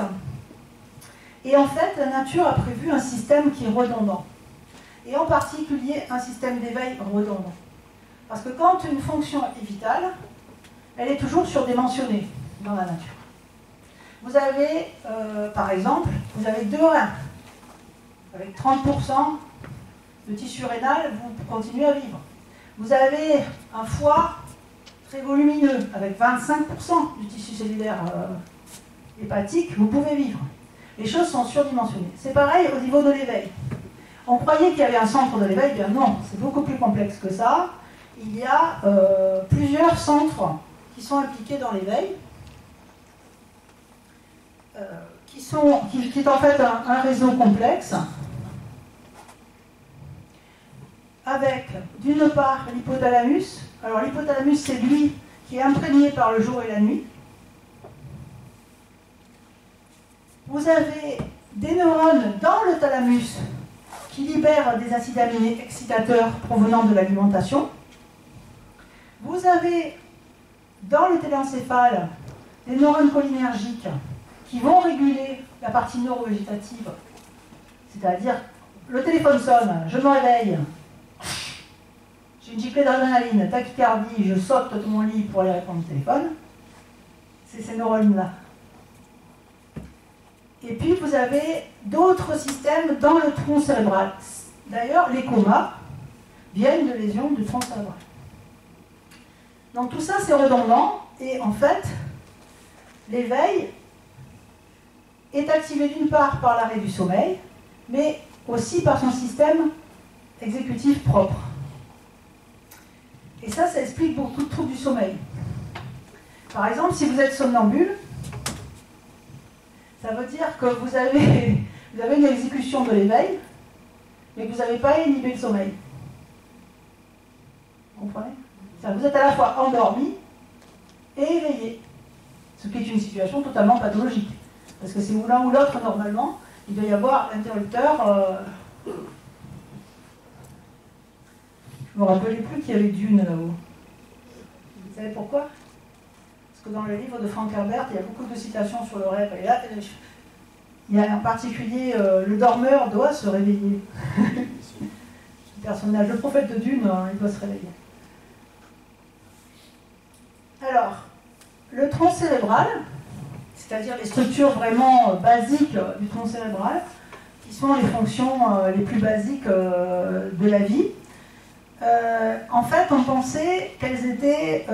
Et en fait, la nature a prévu un système qui est redondant. Et en particulier, un système d'éveil redondant. Parce que quand une fonction est vitale, elle est toujours surdimensionnée dans la nature. Vous avez, par exemple, vous avez 2 reins. Avec 30% de tissu rénal, vous continuez à vivre. Vous avez un foie très volumineux, avec 25% du tissu cellulaire hépatique, vous pouvez vivre. Les choses sont surdimensionnées. C'est pareil au niveau de l'éveil. On croyait qu'il y avait un centre de l'éveil, bien non, c'est beaucoup plus complexe que ça. Il y a plusieurs centres qui sont impliqués dans l'éveil, qui est en fait un réseau complexe, avec d'une part l'hypothalamus. Alors l'hypothalamus, c'est lui qui est imprégné par le jour et la nuit. Vous avez des neurones dans le thalamus qui libèrent des acides aminés excitateurs provenant de l'alimentation. Vous avez dans le téléencéphale des neurones cholinergiques qui vont réguler la partie neurovégétative. C'est-à-dire, le téléphone sonne, je me réveille, j'ai une giclée d'adrénaline, tachycardie, je saute de mon lit pour aller répondre au téléphone. C'est ces neurones-là. Et puis vous avez d'autres systèmes dans le tronc cérébral. D'ailleurs, les comas viennent de lésions du tronc cérébral. Donc tout ça, c'est redondant. Et en fait, l'éveil est activé d'une part par l'arrêt du sommeil, mais aussi par son système exécutif propre. Et ça explique beaucoup de troubles du sommeil. Par exemple, si vous êtes somnambule, ça veut dire que vous avez une exécution de l'éveil, mais que vous n'avez pas inhibé le sommeil. Vous comprenez? Vous êtes à la fois endormi et éveillé. Ce qui est une situation totalement pathologique. Parce que c'est ou l'un ou l'autre normalement. Il doit y avoir l'interrupteur. Je ne me rappelais plus qu'il y avait Dune là-haut. Vous savez pourquoi? Parce que dans le livre de Frank Herbert, il y a beaucoup de citations sur le rêve. Et là, il y a en particulier le dormeur doit se réveiller. Le personnage, le prophète de Dune, il doit se réveiller. Alors, le tronc cérébral, c'est-à-dire les structures vraiment basiques du tronc cérébral, qui sont les fonctions les plus basiques de la vie, en fait, on pensait qu'elles étaient,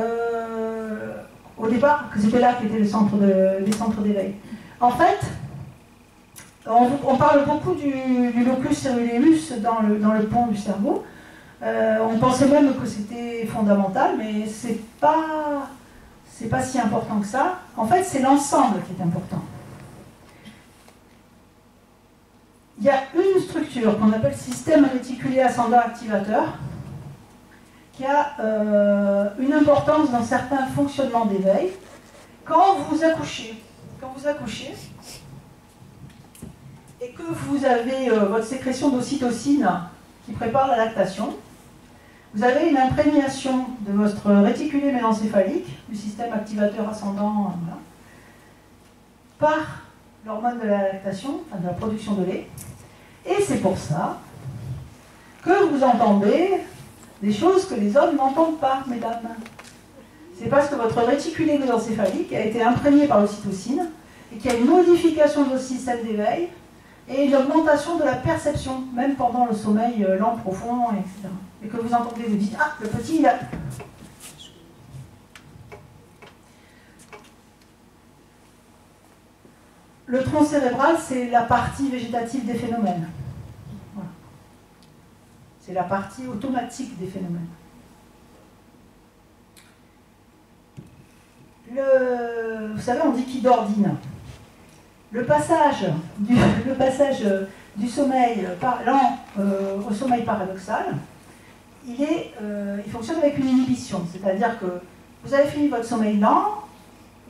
au départ, que c'était là qu'étaient les centres d'éveil. En fait, on parle beaucoup du locus ceruleus dans le pont du cerveau. On pensait même que c'était fondamental, mais c'est pas si important que ça. En fait, c'est l'ensemble qui est important. Il y a une structure qu'on appelle système réticulé ascendant activateur qui a une importance dans certains fonctionnements d'éveil. Quand vous accouchez, et que vous avez votre sécrétion d'ocytocine qui prépare la lactation, vous avez une imprégnation de votre réticulé mésencéphalique, du système activateur ascendant, voilà, par l'hormone de la lactation, enfin de la production de lait. Et c'est pour ça que vous entendez des choses que les hommes n'entendent pas, mesdames. C'est parce que votre réticulé mésencéphalique a été imprégné par l'ocytocine et qu'il y a une modification de votre système d'éveil et une augmentation de la perception, même pendant le sommeil lent, profond, etc. Et que vous entendez, vous dites, ah, le petit, il a... Le tronc cérébral, c'est la partie végétative des phénomènes. Voilà. C'est la partie automatique des phénomènes. Vous savez, on dit qui dort dîne. Le passage du sommeil lent au sommeil paradoxal, il fonctionne avec une inhibition. C'est-à-dire que vous avez fini votre sommeil lent,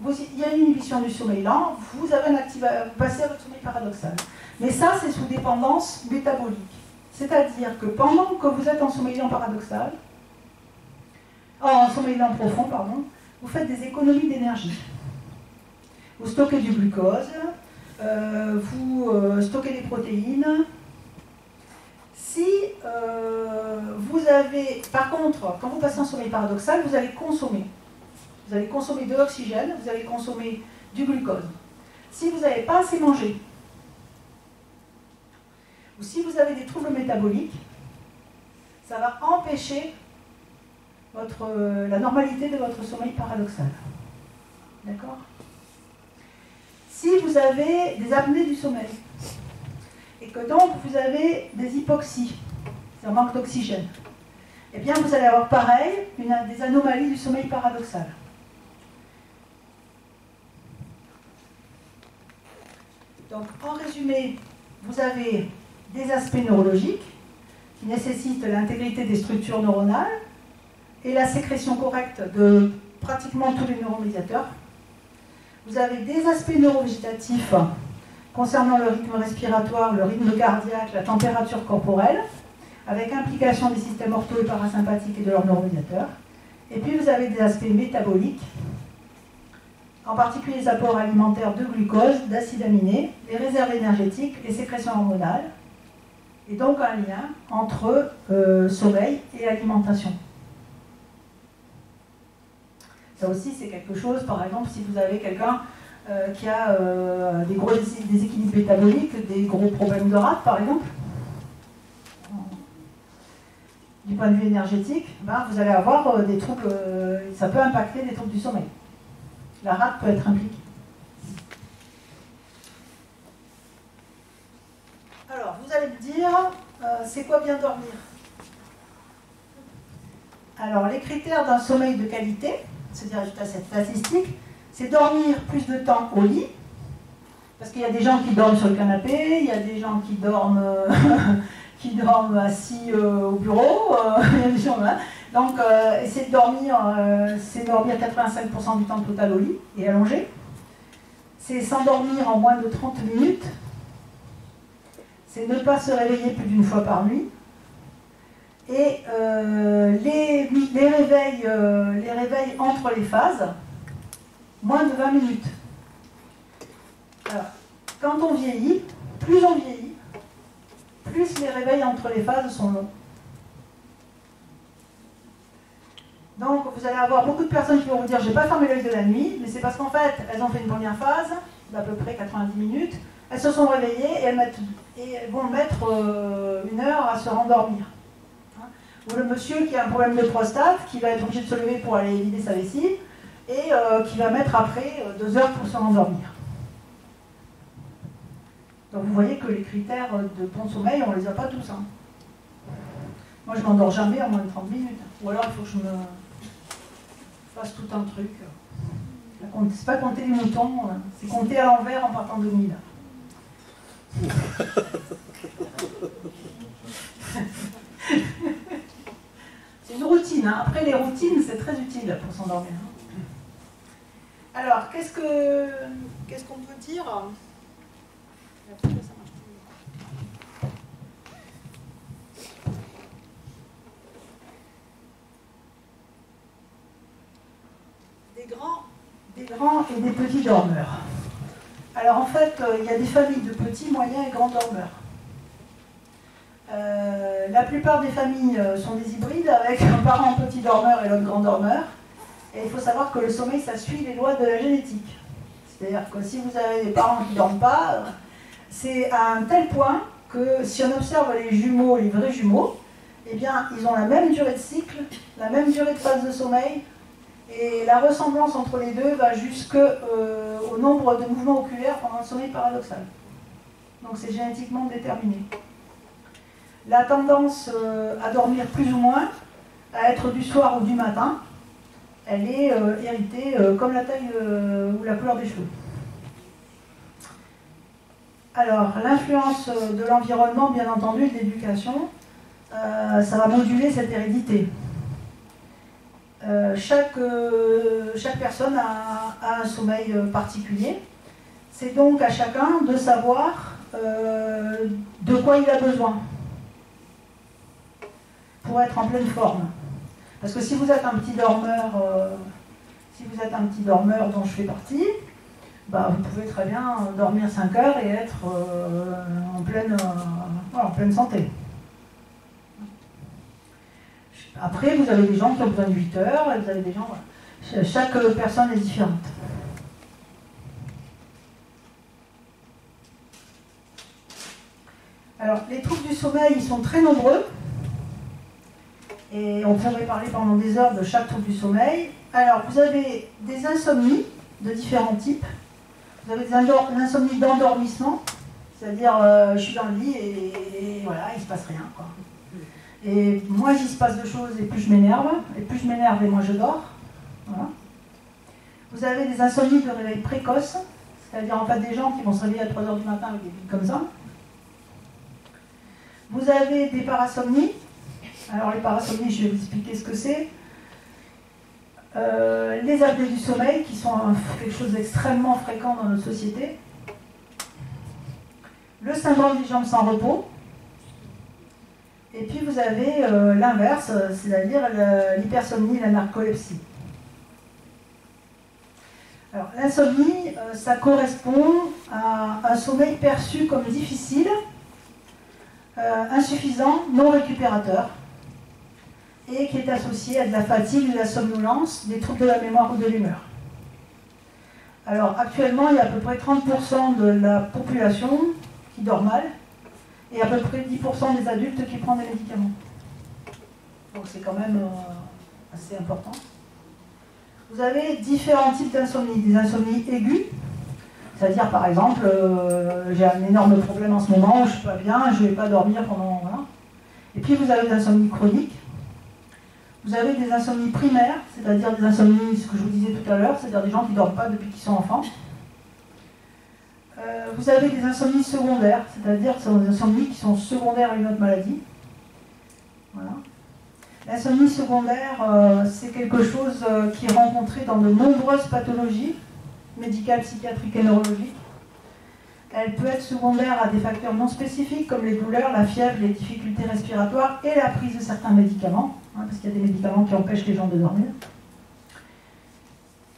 il y a une inhibition du sommeil lent, vous passez à votre sommeil paradoxal. Mais ça, c'est sous dépendance métabolique. C'est-à-dire que pendant que vous êtes en sommeil lent paradoxal, en sommeil lent profond, pardon, vous faites des économies d'énergie. Vous stockez du glucose, vous stockez des protéines. Si vous avez, par contre, quand vous passez en sommeil paradoxal, vous allez consommer. Vous allez consommer de l'oxygène, vous allez consommer du glucose. Si vous n'avez pas assez mangé, ou si vous avez des troubles métaboliques, ça va empêcher la normalité de votre sommeil paradoxal. D'accord? Si vous avez des apnées du sommeil, et que donc vous avez des hypoxies, c'est un manque d'oxygène, eh bien vous allez avoir pareil, des anomalies du sommeil paradoxal. Donc en résumé, vous avez des aspects neurologiques qui nécessitent l'intégrité des structures neuronales et la sécrétion correcte de pratiquement tous les neuromédiateurs. Vous avez des aspects neurovégétatifs concernant le rythme respiratoire, le rythme cardiaque, la température corporelle, avec implication des systèmes ortho et parasympathiques et de leurs neuromédiateurs. Et puis vous avez des aspects métaboliques, en particulier les apports alimentaires de glucose, d'acides aminés, les réserves énergétiques, les sécrétions hormonales, et donc un lien entre sommeil et alimentation. Ça aussi, c'est quelque chose, par exemple, si vous avez quelqu'un qui a des gros déséquilibres métaboliques, des gros problèmes de rate, par exemple, du point de vue énergétique, ben, vous allez avoir des troubles, ça peut impacter des troubles du sommeil. La rate peut être impliquée. Alors, vous allez me dire, c'est quoi bien dormir? Alors, les critères d'un sommeil de qualité, c'est-à-dire résultat statistique, c'est dormir plus de temps au lit, parce qu'il y a des gens qui dorment sur le canapé, il y a des gens qui dorment, assis au bureau, il y a des gens, hein, Donc, essayer de dormir, c'est dormir 85% du temps total au lit et allongé. C'est s'endormir en moins de 30 minutes. C'est ne pas se réveiller plus d'une fois par nuit. Et les réveils entre les phases, moins de 20 minutes. Alors, quand on vieillit, plus les réveils entre les phases sont longs. Donc vous allez avoir beaucoup de personnes qui vont vous dire j'ai pas fermé l'œil de la nuit, mais c'est parce qu'en fait elles ont fait une première phase d'à peu près 90 minutes, elles se sont réveillées et elles vont mettre 1 heure à se rendormir. Ou le monsieur qui a un problème de prostate, qui va être obligé de se lever pour aller vider sa vessie, et qui va mettre après 2 heures pour se rendormir. Donc vous voyez que les critères de bon sommeil, on ne les a pas tous. Hein. Moi je ne m'endors jamais en moins de 30 minutes. Ou alors il faut que je me fasse tout un truc. C'est pas compter les moutons, c'est compter à l'envers en partant de 1000. C'est une routine. Hein. Après les routines, c'est très utile pour s'endormir. Hein. Alors, qu'est-ce qu'on peut dire ? Des grands et des petits dormeurs. Alors en fait, il y a des familles de petits, moyens et grands dormeurs. La plupart des familles sont des hybrides avec un parent petit dormeur et l'autre grand dormeur. Et il faut savoir que le sommeil, ça suit les lois de la génétique. C'est-à-dire que si vous avez des parents qui ne dorment pas, c'est à un tel point que si on observe les jumeaux, les vrais jumeaux, eh bien, ils ont la même durée de cycle, la même durée de phase de sommeil, et la ressemblance entre les deux va jusqu'au nombre de mouvements oculaires pendant le sommeil paradoxal. Donc c'est génétiquement déterminé. La tendance à dormir plus ou moins, à être du soir ou du matin, elle est héritée comme la taille ou la couleur des cheveux. Alors, l'influence de l'environnement, bien entendu, de l'éducation, ça va moduler cette hérédité. Chaque personne a un sommeil particulier. C'est donc à chacun de savoir de quoi il a besoin pour être en pleine forme. Parce que si vous êtes un petit dormeur, dont je fais partie, bah, vous pouvez très bien dormir 5 heures et être en pleine santé. Après, vous avez des gens qui ont besoin de 8 heures, et vous avez des gens... Voilà. Chaque personne est différente. Alors, les troubles du sommeil, ils sont très nombreux. Et on pourrait parler pendant des heures de chaque trouble du sommeil. Alors, vous avez des insomnies de différents types. Vous avez des insomnies d'endormissement, c'est-à-dire je suis dans le lit et voilà, il ne se passe rien, quoi. Et moins il se passe de choses et plus je m'énerve, et moins je dors. Voilà. Vous avez des insomnies de réveil précoce, c'est-à-dire en fait des gens qui vont se réveiller à 3h du matin avec des vies comme ça. Vous avez des parasomnies. Alors les parasomnies, je vais vous expliquer ce que c'est. Les apnées du sommeil, qui sont quelque chose d'extrêmement fréquent dans notre société. Le syndrome des jambes sans repos. Et puis vous avez l'inverse, c'est-à-dire l'hypersomnie et la narcolepsie. Alors l'insomnie, ça correspond à un sommeil perçu comme difficile, insuffisant, non récupérateur, et qui est associé à de la fatigue, de la somnolence, des troubles de la mémoire ou de l'humeur. Alors actuellement, il y a à peu près 30% de la population qui dort mal, et à peu près 10% des adultes qui prennent des médicaments. Donc c'est quand même assez important. Vous avez différents types d'insomnie. Des insomnies aiguës, c'est-à-dire par exemple, j'ai un énorme problème en ce moment, je ne suis pas bien, je ne vais pas dormir pendant... Voilà. Et puis vous avez des insomnies chroniques. Vous avez des insomnies primaires, c'est-à-dire des insomnies, ce que je vous disais tout à l'heure, c'est-à-dire des gens qui ne dorment pas depuis qu'ils sont enfants. Vous avez des insomnies secondaires, c'est-à-dire que ce sont des insomnies qui sont secondaires à une autre maladie. Voilà. L'insomnie secondaire, c'est quelque chose qui est rencontré dans de nombreuses pathologies médicales, psychiatriques et neurologiques. Elle peut être secondaire à des facteurs non spécifiques comme les douleurs, la fièvre, les difficultés respiratoires et la prise de certains médicaments, parce qu'il y a des médicaments qui empêchent les gens de dormir.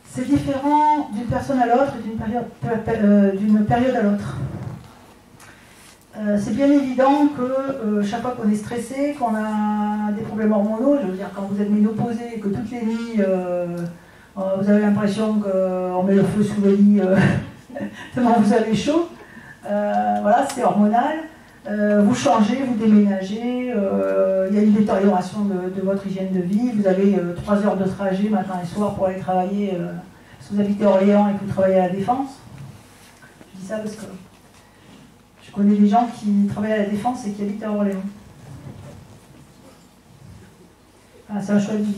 C'est différent d'une personne à l'autre et d'une période à l'autre. C'est bien évident que chaque fois qu'on est stressé, qu'on a des problèmes hormonaux, je veux dire quand vous êtes ménopausé et que toutes les nuits vous avez l'impression qu'on met le feu sous le lit tellement vous avez chaud, voilà, c'est hormonal. Vous changez, vous déménagez, il y a une détérioration de votre hygiène de vie, vous avez 3 heures de trajet matin et soir pour aller travailler, parce que vous habitez à Orléans et que vous travaillez à la Défense. Je dis ça parce que je connais des gens qui travaillent à la Défense et qui habitent à Orléans. Ah, c'est un choix de vie.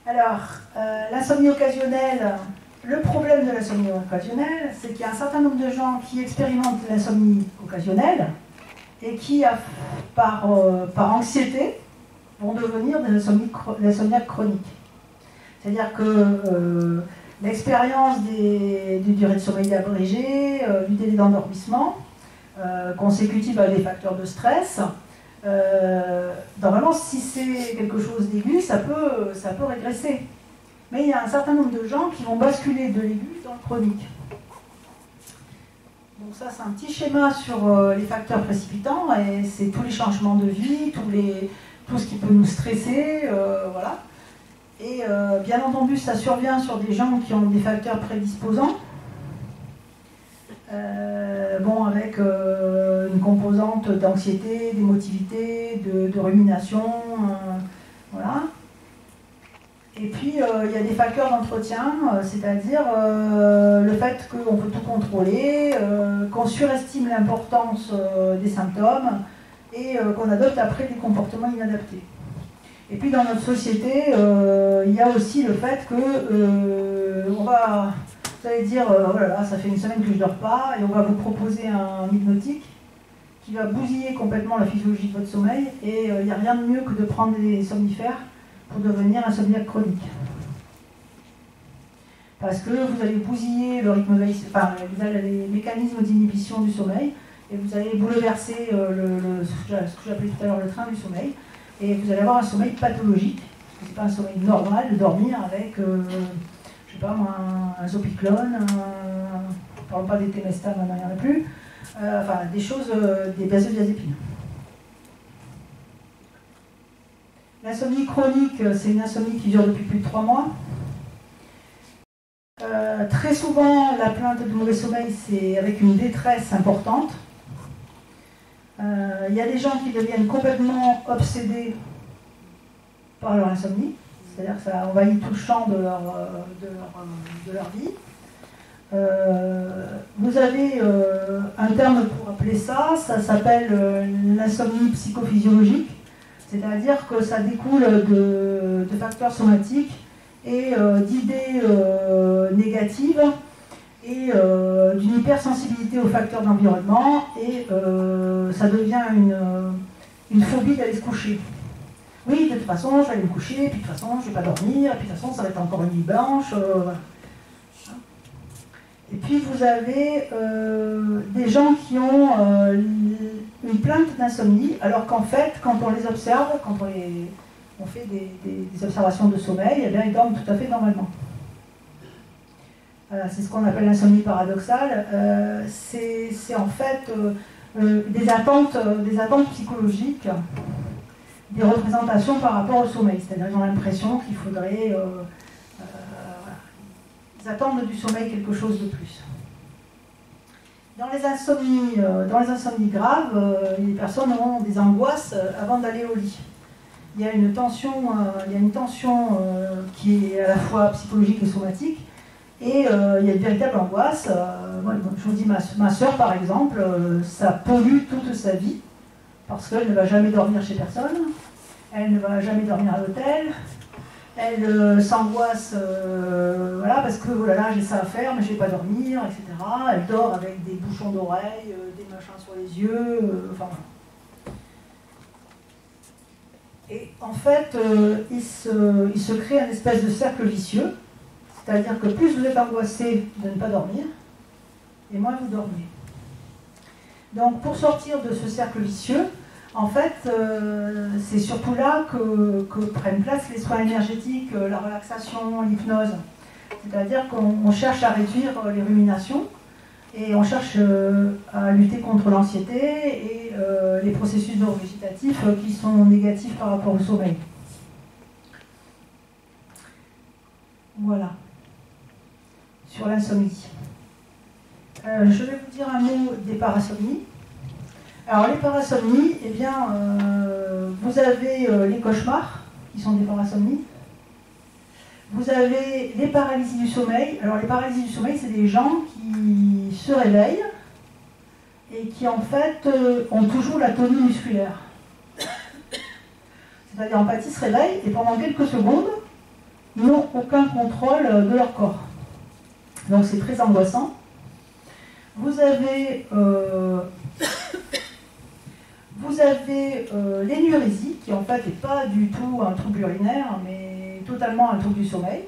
Alors, l'insomnie occasionnelle, le problème de l'insomnie occasionnelle, c'est qu'il y a un certain nombre de gens qui expérimentent l'insomnie occasionnelle et qui, par anxiété, vont devenir des insomniaques chroniques. C'est-à-dire que l'expérience du durée de sommeil abrégée, du délai d'endormissement, consécutive à des facteurs de stress, normalement, si c'est quelque chose d'aigu, ça peut régresser. Mais il y a un certain nombre de gens qui vont basculer de l'aigu dans le chronique. Donc ça, c'est un petit schéma sur les facteurs précipitants, et c'est tous les changements de vie, tout ce qui peut nous stresser, voilà. Et bien entendu, ça survient sur des gens qui ont des facteurs prédisposants. Avec une composante d'anxiété, d'émotivité, de rumination, voilà. Et puis, il y a des facteurs d'entretien, c'est-à-dire le fait qu'on peut tout contrôler, qu'on surestime l'importance des symptômes et qu'on adopte après des comportements inadaptés. Et puis, dans notre société, il y a aussi le fait que vous allez dire, oh là là, ça fait une semaine que je ne dors pas, et on va vous proposer un hypnotique qui va bousiller complètement la physiologie de votre sommeil, et il n'y a rien de mieux que de prendre des somnifères pour devenir insomniaque chronique. Parce que vous allez bousiller le rythme les mécanismes d'inhibition du sommeil, et vous allez bouleverser ce que j'appelais tout à l'heure le train du sommeil, et vous allez avoir un sommeil pathologique. Ce n'est pas un sommeil normal de dormir avec... je sais pas moi, un zopiclone, ne parlons pas des Temesta, maintenant il n'y en a plus, des choses, des benzodiazépines. L'insomnie chronique, c'est une insomnie qui dure depuis plus de 3 mois. Très souvent, la plainte de mauvais sommeil, c'est avec une détresse importante. Il y a des gens qui deviennent complètement obsédés par leur insomnie. C'est-à-dire que ça envahit tout le champ de leur vie. Vous avez un terme pour appeler ça, ça s'appelle l'insomnie psychophysiologique, c'est-à-dire que ça découle de facteurs somatiques et d'idées négatives et d'une hypersensibilité aux facteurs d'environnement, et ça devient une phobie d'aller se coucher. Oui, de toute façon, je vais aller me coucher, puis de toute façon, je ne vais pas dormir, et puis de toute façon, ça va être encore une nuit blanche. Voilà. Et puis, vous avez des gens qui ont une plainte d'insomnie, alors qu'en fait, quand on les observe, quand on fait des observations de sommeil, eh bien, ils dorment tout à fait normalement. C'est ce qu'on appelle l'insomnie paradoxale. C'est en fait des attentes psychologiques, des représentations par rapport au sommeil. C'est-à-dire qu'ils ont l'impression qu'il faudrait... ils attendent du sommeil quelque chose de plus. Dans les insomnies graves, les personnes ont des angoisses avant d'aller au lit. Il y a une tension, qui est à la fois psychologique et somatique, et il y a une véritable angoisse. Je vous dis, ma soeur, par exemple, ça pollue toute sa vie, parce qu'elle ne va jamais dormir chez personne, elle ne va jamais dormir à l'hôtel, Elle s'angoisse, voilà, parce que oh là là, j'ai ça à faire, mais je ne vais pas dormir, etc. Elle dort avec des bouchons d'oreilles, des machins sur les yeux, enfin voilà. Et en fait, il se crée un espèce de cercle vicieux, c'est-à-dire que plus vous êtes angoissé de ne pas dormir, et moins vous dormez. Donc pour sortir de ce cercle vicieux, en fait, c'est surtout là que prennent place les soins énergétiques, la relaxation, l'hypnose. C'est-à-dire qu'on cherche à réduire les ruminations et on cherche à lutter contre l'anxiété et les processus neurovégétatifs qui sont négatifs par rapport au sommeil. Voilà. Sur l'insomnie. Je vais vous dire un mot des parasomnies. Alors les parasomnies, eh bien, vous avez les cauchemars, qui sont des parasomnies. Vous avez les paralysies du sommeil. Alors les paralysies du sommeil, c'est des gens qui se réveillent et qui en fait ont toujours la tonie musculaire. C'est-à-dire en fait, ils se réveillent et pendant quelques secondes, ils n'ont aucun contrôle de leur corps. Donc c'est très angoissant. Vous avez l'énurésie, qui en fait n'est pas du tout un trouble urinaire, mais totalement un trouble du sommeil.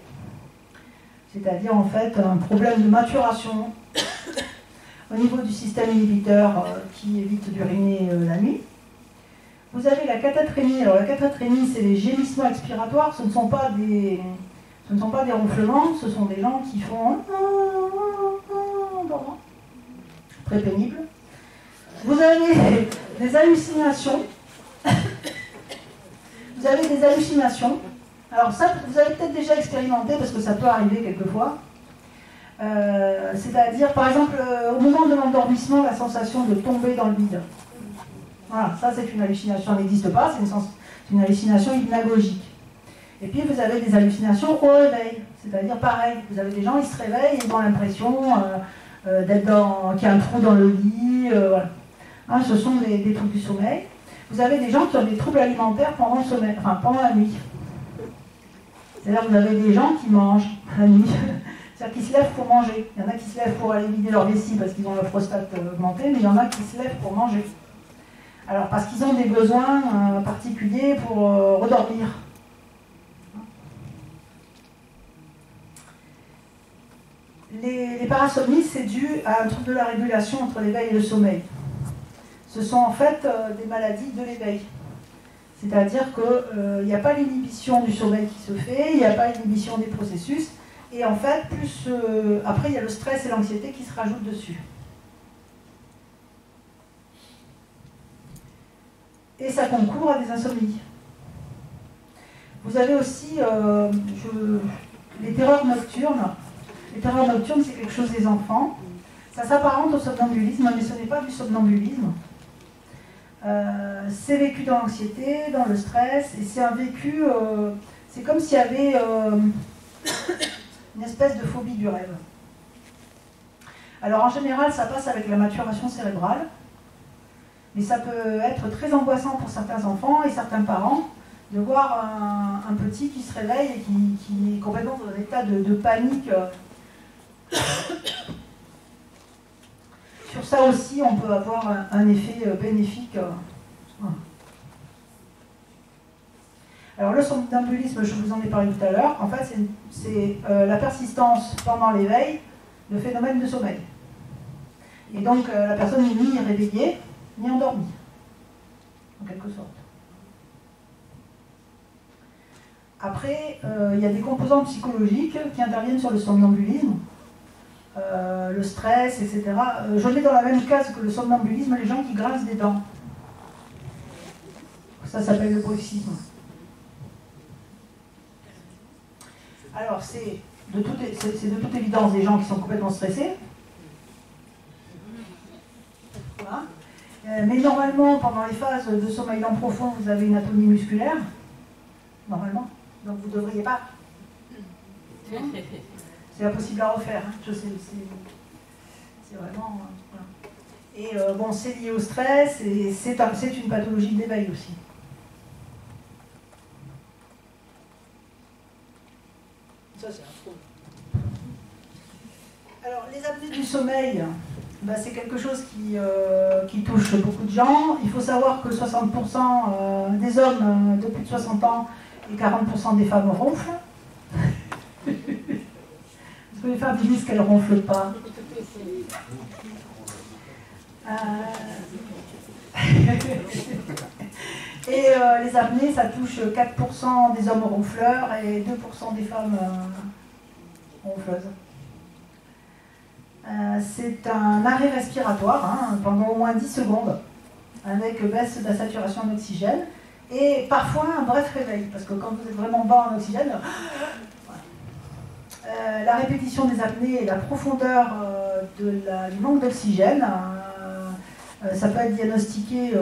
C'est-à-dire en fait un problème de maturation au niveau du système inhibiteur qui évite d'uriner la nuit. Vous avez la catatrémie. Alors la catatrémie, c'est les gémissements expiratoires. Ce ne sont pas des ronflements, ce sont des gens qui font très pénible. Vous avez des hallucinations. Vous avez des hallucinations. Alors ça, vous avez peut-être déjà expérimenté parce que ça peut arriver quelquefois. C'est-à-dire, par exemple, au moment de l'endormissement, la sensation de tomber dans le vide. Voilà, ça c'est une hallucination, elle n'existe pas, c'est une hallucination hypnagogique. Et puis vous avez des hallucinations au réveil, c'est-à-dire pareil, vous avez des gens, ils se réveillent, ils ont l'impression qu'il y a un trou dans le lit, voilà. Hein, ce sont des troubles du sommeil. Vous avez des gens qui ont des troubles alimentaires pendant le sommeil, enfin pendant la nuit. C'est-à-dire que vous avez des gens qui mangent la nuit, c'est-à-dire qu'ils se lèvent pour manger. Il y en a qui se lèvent pour aller vider leur vessie parce qu'ils ont la prostate augmentée, mais il y en a qui se lèvent pour manger. Alors parce qu'ils ont des besoins particuliers pour redormir. Les parasomnies, c'est dû à un trouble de la régulation entre l'éveil et le sommeil. Ce sont en fait des maladies de l'éveil. C'est-à-dire qu'il n'y a pas l'inhibition du sommeil qui se fait, il n'y a pas l'inhibition des processus, et en fait, après, il y a le stress et l'anxiété qui se rajoutent dessus. Et ça concourt à des insomnies. Vous avez aussi les terreurs nocturnes. Les terreurs nocturnes, c'est quelque chose des enfants. Ça s'apparente au somnambulisme, mais ce n'est pas du somnambulisme. C'est vécu dans l'anxiété, dans le stress, et c'est un vécu, c'est comme s'il y avait une espèce de phobie du rêve. Alors en général, ça passe avec la maturation cérébrale, mais ça peut être très angoissant pour certains enfants et certains parents de voir un petit qui se réveille et qui est complètement dans un état de panique. Sur ça aussi, on peut avoir un effet bénéfique. Voilà. Alors le somnambulisme, je vous en ai parlé tout à l'heure, en fait c'est la persistance pendant l'éveil de phénomènes de sommeil. Et donc la personne n'est ni réveillée, ni endormie, en quelque sorte. Après, il y a des composants psychologiques qui interviennent sur le somnambulisme. Le stress, etc. Je mets dans la même case que le somnambulisme les gens qui grincent des dents. Ça s'appelle le bruxisme. Alors c'est de toute évidence des gens qui sont complètement stressés. Voilà. Mais normalement, pendant les phases de sommeil lent profond, vous avez une atonie musculaire. Normalement. Donc vous ne devriez pas. C'est impossible à refaire, hein. Je sais, c'est vraiment... voilà. Et bon, c'est lié au stress, et c'est une pathologie de l'éveil aussi. Ça, c'est affreux. Alors, les apnées du sommeil, ben, c'est quelque chose qui touche beaucoup de gens. Il faut savoir que 60% des hommes de plus de 60 ans et 40% des femmes ronflent. Est-ce que les femmes disent qu'elles ne ronflent pas? Et les apnées, ça touche 4% des hommes ronfleurs et 2% des femmes ronfleuses. C'est un arrêt respiratoire hein, pendant au moins 10 secondes, avec baisse de la saturation en oxygène, et parfois un bref réveil, parce que quand vous êtes vraiment bas en oxygène, la répétition des apnées et la profondeur du manque d'oxygène, ça peut être diagnostiqué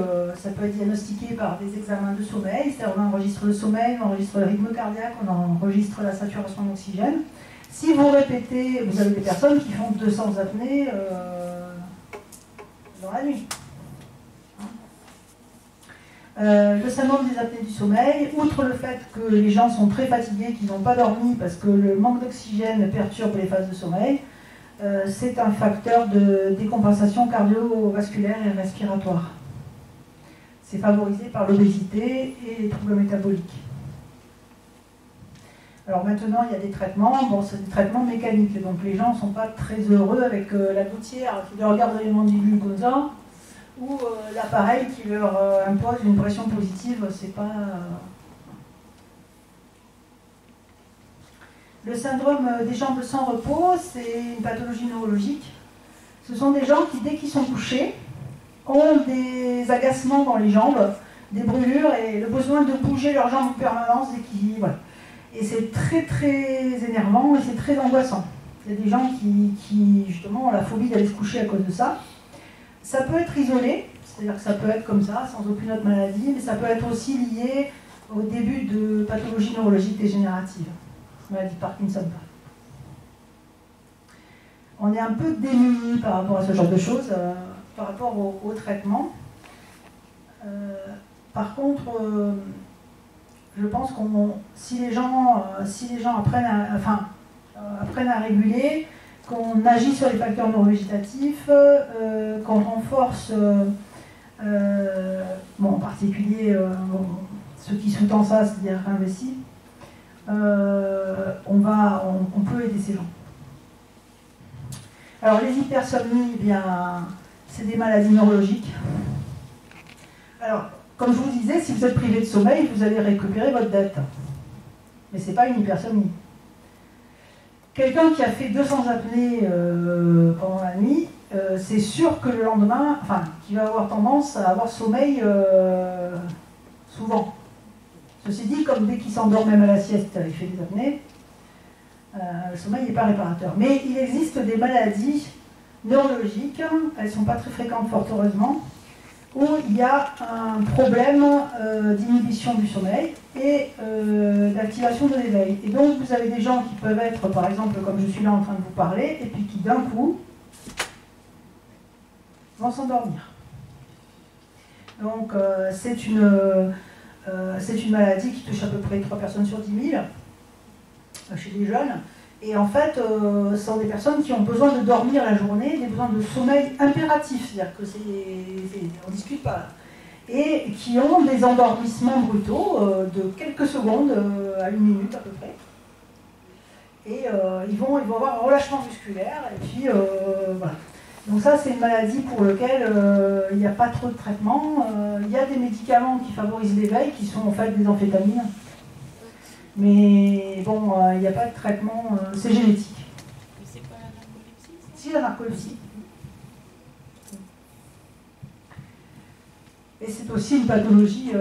par des examens de sommeil, c'est-à-dire on enregistre le sommeil, on enregistre le rythme cardiaque, on enregistre la saturation en oxygène. Si vous répétez, vous avez des personnes qui font 200 apnées dans la nuit. Le syndrome des apnées du sommeil, outre le fait que les gens sont très fatigués, qu'ils n'ont pas dormi parce que le manque d'oxygène perturbe les phases de sommeil, c'est un facteur de décompensation cardiovasculaire et respiratoire. C'est favorisé par l'obésité et les troubles métaboliques. Alors maintenant, il y a des traitements, bon, c'est des traitements mécaniques, donc les gens ne sont pas très heureux avec la gouttière qui leur regarde les mandibules comme ça, ou l'appareil qui leur impose une pression positive, c'est pas... Le syndrome des jambes sans repos, c'est une pathologie neurologique. Ce sont des gens qui, dès qu'ils sont couchés, ont des agacements dans les jambes, des brûlures et le besoin de bouger leurs jambes en permanence et qui... Voilà. Et c'est très très énervant et c'est très angoissant. Il y a des gens qui justement ont la phobie d'aller se coucher à cause de ça. Ça peut être isolé, c'est-à-dire que ça peut être comme ça, sans aucune autre maladie, mais ça peut être aussi lié au début de pathologies neurologiques dégénératives, maladie de Parkinson. On est un peu démunis par rapport à ce genre de choses, par rapport au traitement. Par contre, je pense que si les gens apprennent à réguler, qu'on agit sur les facteurs neurovégétatifs, qu'on renforce, en particulier ce qui sous-tend ça, c'est-à-dire investit, on peut aider ces gens. Alors les hypersomnies, eh bien, c'est des maladies neurologiques. Alors, comme je vous disais, si vous êtes privé de sommeil, vous allez récupérer votre dette. Mais ce n'est pas une hypersomnie. Quelqu'un qui a fait 200 apnées pendant la nuit, c'est sûr que le lendemain, qu'il va avoir tendance à avoir sommeil souvent. Ceci dit, comme dès qu'il s'endort même à la sieste, il fait des apnées, le sommeil n'est pas réparateur. Mais il existe des maladies neurologiques, elles ne sont pas très fréquentes fort heureusement, où il y a un problème d'inhibition du sommeil et d'activation de l'éveil. Et donc vous avez des gens qui peuvent être, par exemple, comme je suis là en train de vous parler, et puis qui d'un coup vont s'endormir. Donc c'est une maladie qui touche à peu près 3 personnes sur 10 000 chez les jeunes. Et en fait, ce sont des personnes qui ont besoin de dormir la journée, des besoins de sommeil impératifs, c'est-à-dire que on ne discute pas. Et qui ont des endormissements brutaux de quelques secondes à 1 minute à peu près. Et ils vont avoir un relâchement musculaire, et puis voilà. Donc ça, c'est une maladie pour laquelle il n'y a pas trop de traitement. Il y a des médicaments qui favorisent l'éveil, qui sont en fait des amphétamines. Mais bon, il n'y a pas de traitement, c'est génétique. Mais c'est pas la narcolepsie? Si, la narcolepsie. Et c'est aussi une pathologie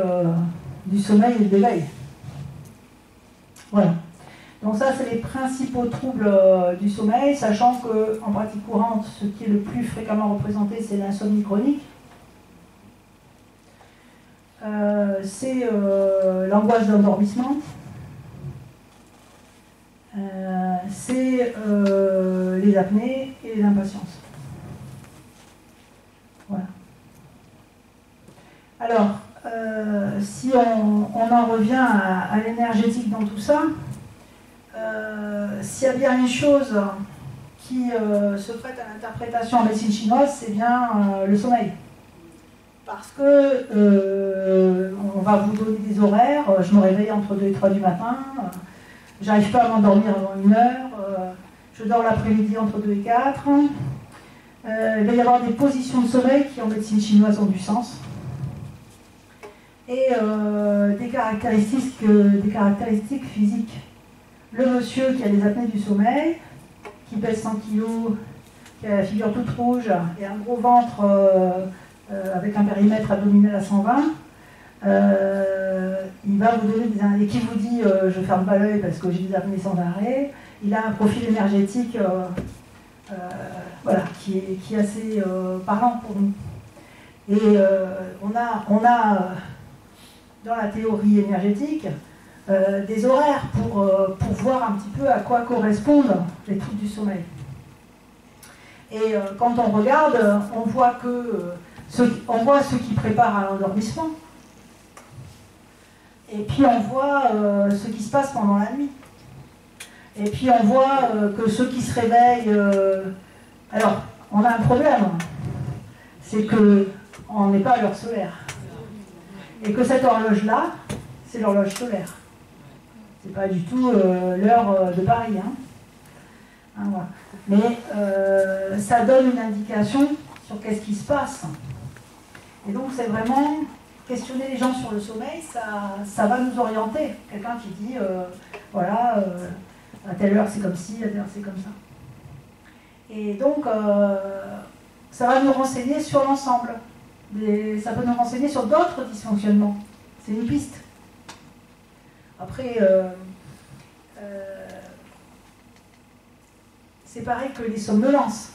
du sommeil et de l'éveil. Voilà. Donc ça, c'est les principaux troubles du sommeil, sachant qu'en pratique courante, ce qui est le plus fréquemment représenté, c'est l'insomnie chronique. C'est l'angoisse d'endormissement. C'est les apnées et les impatiences. Voilà. Alors, si on en revient à l'énergétique dans tout ça, s'il y a bien une chose qui se prête à l'interprétation en médecine chinoise, c'est bien le sommeil. Parce que on va vous donner des horaires, je me réveille entre 2 et 3 du matin, j'arrive pas à m'endormir avant 1 heure, je dors l'après-midi entre 2 et 4. Il va y avoir des positions de sommeil qui en médecine chinoise ont du sens. Et des caractéristiques physiques. Le monsieur qui a des apnées du sommeil, qui pèse 100 kg, qui a la figure toute rouge et un gros ventre avec un périmètre abdominal à 120, il va vous donner des indices. Et qui vous dit je ferme pas l'œil parce que j'ai des apnées sans arrêt. Il a un profil énergétique voilà, qui est assez parlant pour nous. Et on a dans la théorie énergétique des horaires pour voir un petit peu à quoi correspondent les troubles du sommeil. Et quand on regarde, on voit ceux qui préparent à l'endormissement. Et puis on voit ce qui se passe pendant la nuit. Et puis on voit que ceux qui se réveillent... alors, on a un problème. C'est qu'on n'est pas à l'heure solaire. Et que cette horloge-là, c'est l'horloge solaire. C'est pas du tout l'heure de Paris. Hein, voilà. Mais ça donne une indication sur qu'est-ce qui se passe. Et donc c'est vraiment questionner les gens sur le sommeil, ça va nous orienter. Quelqu'un qui dit, voilà, à telle heure c'est comme ci, à telle heure c'est comme ça. Et donc ça va nous renseigner sur l'ensemble. Ça peut nous renseigner sur d'autres dysfonctionnements. C'est une piste. Après, c'est pareil que les somnolences.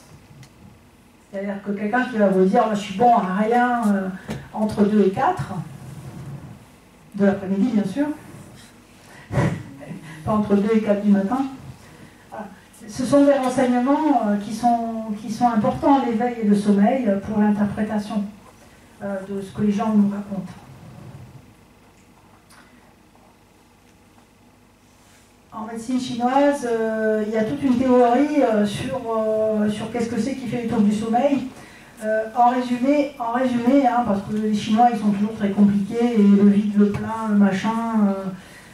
C'est-à-dire que quelqu'un qui va vous dire « je suis bon à rien entre 2 et 4 », de l'après-midi bien sûr, pas entre 2 et 4 du matin. Voilà. Ce sont des renseignements qui sont importants, l'éveil et le sommeil, pour l'interprétation de ce que les gens nous racontent. En médecine chinoise, il y a toute une théorie sur qu'est-ce que c'est qui fait les troubles du sommeil. En résumé parce que les Chinois ils sont toujours très compliqués, et le vide, le plein, le machin,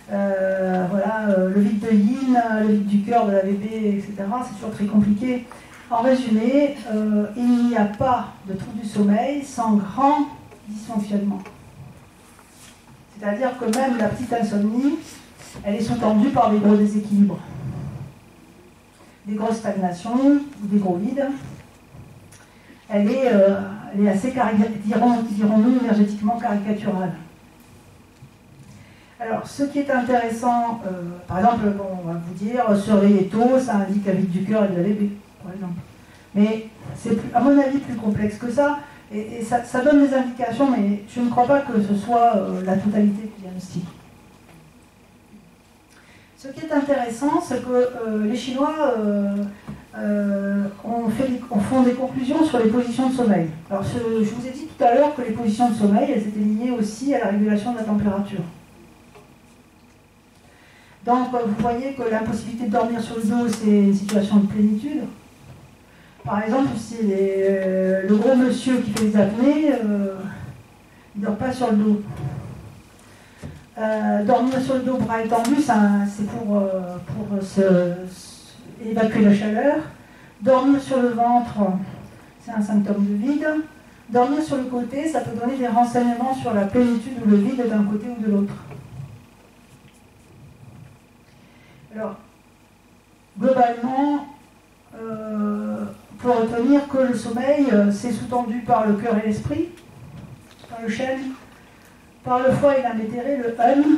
voilà, le vide de yin, le vide du cœur, de la VB, etc. C'est toujours très compliqué. En résumé, il n'y a pas de trouble du sommeil sans grand dysfonctionnement. C'est-à-dire que même la petite insomnie, elle est sous-tendue par des gros déséquilibres. Des grosses stagnations, des gros vides. Elle est assez, dirons-nous, énergétiquement caricaturale. Alors, ce qui est intéressant, par exemple, on va vous dire, se réveiller tôt, ça indique un vide du cœur et de la VB, par exemple. Mais c'est, à mon avis, plus complexe que ça, et ça donne des indications, mais je ne crois pas que ce soit la totalité du diagnostic. Ce qui est intéressant, c'est que les Chinois font des conclusions sur les positions de sommeil. Alors, je vous ai dit tout à l'heure que les positions de sommeil, elles étaient liées aussi à la régulation de la température. Donc, vous voyez que l'impossibilité de dormir sur le dos, c'est une situation de plénitude. Par exemple, si le gros monsieur qui fait des apnées, il ne dort pas sur le dos. Dormir sur le dos bras étendus, c'est pour évacuer la chaleur. Dormir sur le ventre, c'est un symptôme de vide. Dormir sur le côté, ça peut donner des renseignements sur la plénitude ou le vide d'un côté ou de l'autre. Alors, globalement, on peut retenir que le sommeil, c'est sous-tendu par le cœur et l'esprit, par le chêne, par le foie et la métérée, le hum,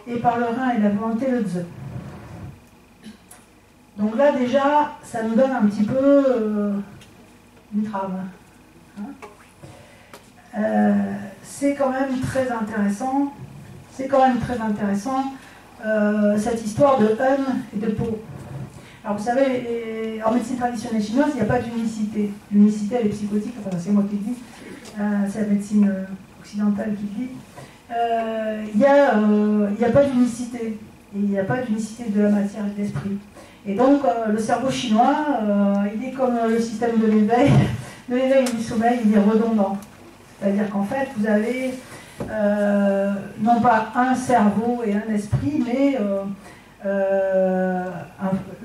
et par le rein et la volonté, le dze. Donc là, déjà, ça nous donne un petit peu une trame. Hein, c'est quand même très intéressant. Cette histoire de hum et de po. Alors vous savez, en médecine traditionnelle chinoise, il n'y a pas d'unicité. L'unicité, elle est psychotique, enfin c'est moi qui le dis, c'est la médecine occidentale qui le dit. Il n'y a pas d'unicité. Et il n'y a pas d'unicité de la matière et de l'esprit. Et donc, le cerveau chinois, il est comme le système de l'éveil et du sommeil, il est redondant. C'est-à-dire qu'en fait, vous avez non pas un cerveau et un esprit, mais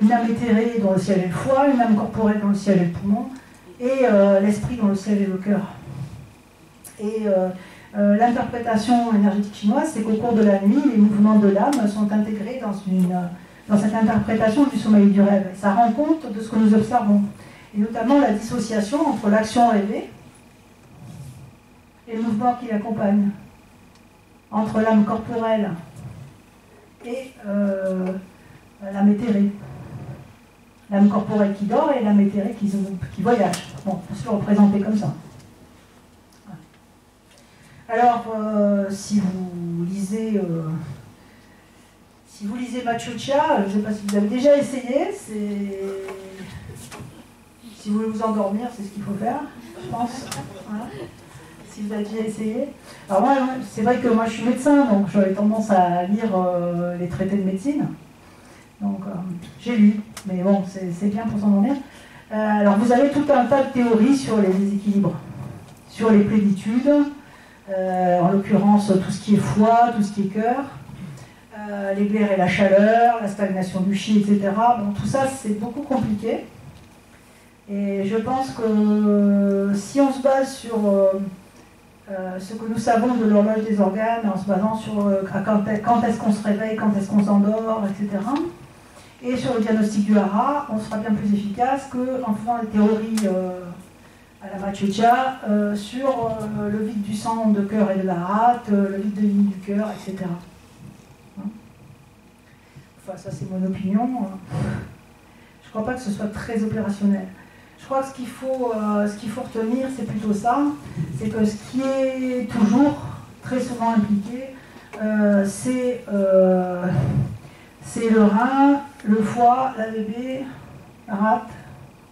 une âme éthérée dont le siège est le foie, une âme corporelle dont le siège est le poumon, et l'esprit dont le siège est le cœur. Et l'interprétation énergétique chinoise, c'est qu'au cours de la nuit, les mouvements de l'âme sont intégrés dans cette interprétation du sommeil et du rêve. Et ça rend compte de ce que nous observons, et notamment la dissociation entre l'action rêvée et le mouvement qui l'accompagne, entre l'âme corporelle et l'âme éthérée. L'âme corporelle qui dort et l'âme éthérée qui voyage. Bon, on peut se le représenter comme ça. Alors, si vous lisez Machucha, je ne sais pas si vous avez déjà essayé, si vous voulez vous endormir, c'est ce qu'il faut faire, je pense. Voilà. Si vous avez déjà essayé. Alors moi, c'est vrai que moi je suis médecin, donc j'aurais tendance à lire les traités de médecine. Donc j'ai lu, mais bon, c'est bien pour s'endormir. Alors vous avez tout un tas de théories sur les déséquilibres, sur les plénitudes, en l'occurrence tout ce qui est foie, tout ce qui est cœur, les glaires et la chaleur, la stagnation du chi, etc. Bon, tout ça c'est beaucoup compliqué. Et je pense que si on se base sur ce que nous savons de l'horloge des organes, en se basant sur quand est-ce qu'on se réveille, quand est-ce qu'on s'endort, etc., et sur le diagnostic du hara, on sera bien plus efficace qu'en faisant les théories à la Machucha sur le vide du sang de cœur et de la rate, le vide de ligne du cœur, etc. Enfin, ça c'est mon opinion. Je ne crois pas que ce soit très opérationnel. Je crois que ce qu'il faut retenir, c'est plutôt ça, c'est que ce qui est toujours très souvent impliqué, c'est le rein, le foie, la bébé, la rate,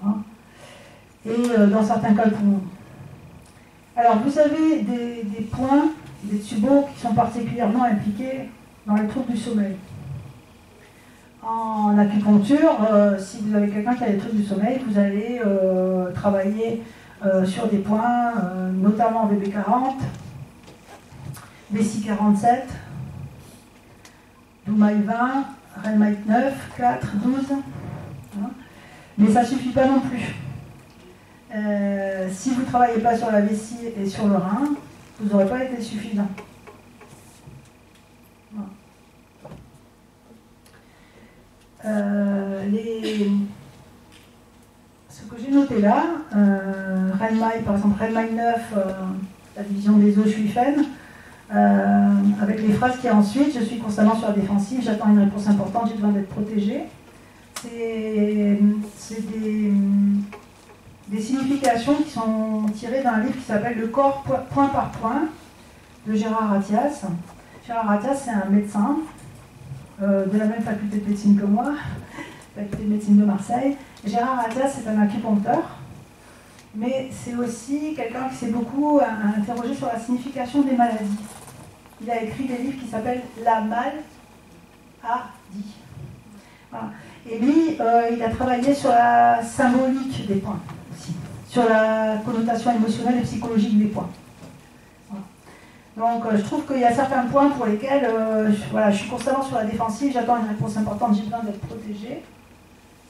hein, et dans certains cas le poumon. Alors vous avez des points, des tubos qui sont particulièrement impliqués dans les troubles du sommeil. En acupuncture, si vous avez quelqu'un qui a des troubles du sommeil, vous allez travailler sur des points, notamment VB40, B647, Doumaï 20, Renmaï 9, 4, 12. Hein. Mais ça ne suffit pas non plus. Si vous ne travaillez pas sur la vessie et sur le rein, vous n'aurez pas été suffisant. Ce que j'ai noté là, Renmaï, par exemple, Renmaï 9, la division des os Shuifen, avec les phrases qui y a ensuite, je suis constamment sur la défensive, j'attends une réponse importante, j'ai besoin d'être protégé. C'est des significations qui sont tirées d'un livre qui s'appelle Le corps point par point de Gérard Attias. Gérard Attias, c'est un médecin de la même faculté de médecine que moi, faculté de médecine de Marseille. Gérard Attias, c'est un acupuncteur, mais c'est aussi quelqu'un qui s'est beaucoup interrogé sur la signification des maladies. Il a écrit des livres qui s'appellent La maladie. Voilà. Et lui, il a travaillé sur la symbolique des points aussi, sur la connotation émotionnelle et psychologique des points. Donc je trouve qu'il y a certains points pour lesquels je suis constamment sur la défensive, j'attends une réponse importante, j'ai besoin d'être protégée.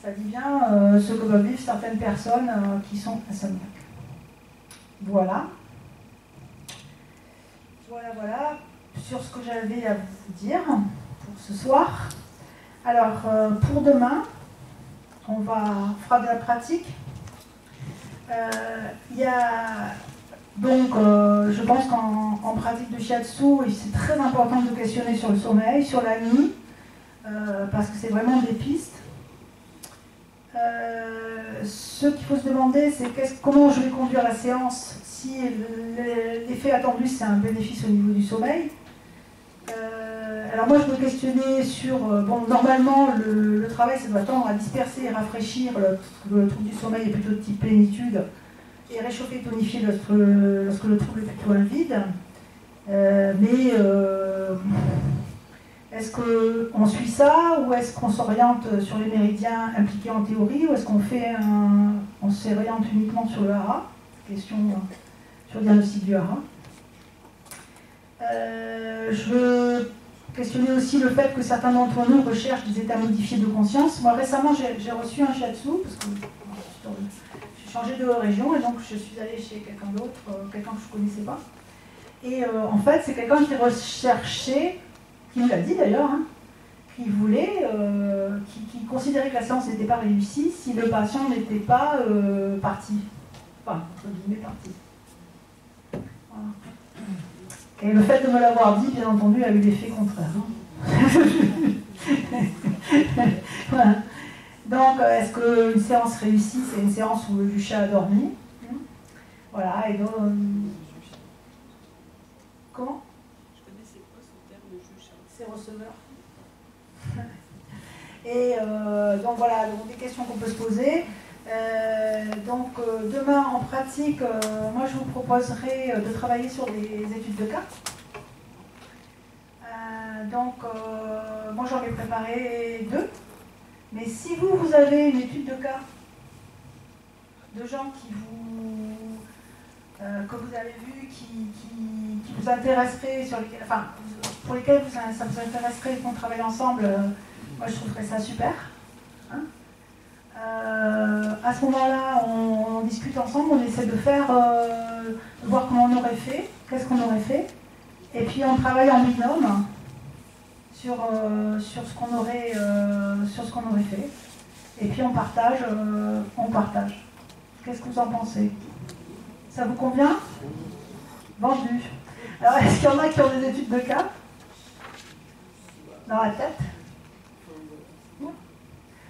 Ça dit bien ce que peuvent vivre certaines personnes qui sont insomniaques. Voilà. Voilà sur ce que j'avais à vous dire pour ce soir. Alors pour demain, on fera de la pratique. Il y a... Donc, je pense qu'en pratique de shiatsu, c'est très important de questionner sur le sommeil, sur la nuit, parce que c'est vraiment des pistes. Ce qu'il faut se demander, c'est comment je vais conduire la séance si l'effet attendu, c'est un bénéfice au niveau du sommeil. Alors moi, je me questionnais sur... normalement, le travail, ça doit tendre à disperser et rafraîchir. Le trouble du sommeil est plutôt de type plénitude. Et réchauffer, tonifier lorsque le trouble est plutôt un vide. Mais Est-ce qu'on suit ça ou est-ce qu'on s'oriente sur les méridiens impliqués en théorie ou est-ce qu'on on s'oriente uniquement sur le hara? Question sur le diagnostic du hara. Je veux questionner aussi le fait que certains d'entre nous recherchent des états modifiés de conscience. Moi récemment j'ai reçu un shiatsu parce que j'ai changé de région et donc je suis allée chez quelqu'un d'autre, quelqu'un que je ne connaissais pas. Et en fait c'est quelqu'un qui recherchait, qui nous l'a dit d'ailleurs, hein, qui voulait, qui considérait que la séance n'était pas réussie si le patient n'était pas parti. Enfin, entre guillemets, parti. Voilà. Et le fait de me l'avoir dit, bien entendu, a eu l'effet contraire. Voilà. Donc, est-ce qu'une séance réussie, c'est une séance où le jucha a dormi? Voilà, et donc... Comment? Je connaissais pas ce terme de jucha. C'est receveur. Et donc voilà, donc des questions qu'on peut se poser. Demain en pratique, moi je vous proposerai de travailler sur des études de cas. Moi j'en ai préparé 2. Mais si vous avez une étude de cas de gens que vous avez vus, qui vous intéresseraient, pour lesquels ça vous intéresserait qu'on travaille ensemble, moi je trouverais ça super. Hein, à ce moment-là, on discute ensemble, on essaie de voir comment on aurait fait, qu'est-ce qu'on aurait fait, et puis on travaille en binôme sur ce qu'on aurait fait, et puis on partage. Qu'est-ce que vous en pensez? Ça vous convient? Vendu. Alors, est-ce qu'il y en a qui ont des études de cas dans la tête?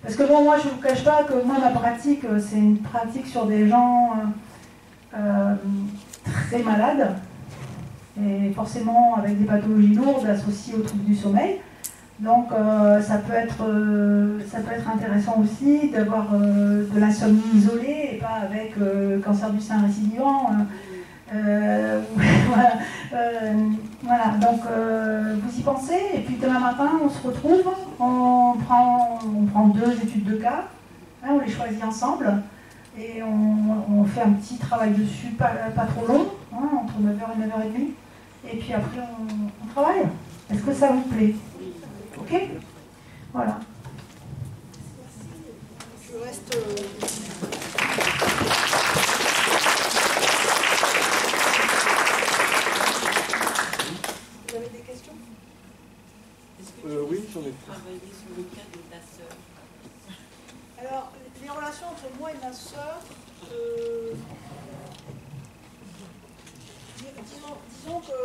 Parce que bon, moi, je ne vous cache pas que moi, ma pratique, c'est une pratique sur des gens très malades, et forcément avec des pathologies lourdes associées aux troubles du sommeil. Donc, ça peut être intéressant aussi d'avoir de l'insomnie isolée et pas avec cancer du sein récidivant. Voilà, donc vous y pensez, et puis demain matin on se retrouve, on prend 2 études de cas, hein, on les choisit ensemble, et on fait un petit travail dessus, pas trop long, hein, entre 9h et 9h30, et puis après on travaille. Est-ce que ça vous plaît? Ok? Voilà. Je reste... Oui, j'en ai. Travailler sur le cas de ta sœur. Alors, les relations entre moi et ma sœur, disons que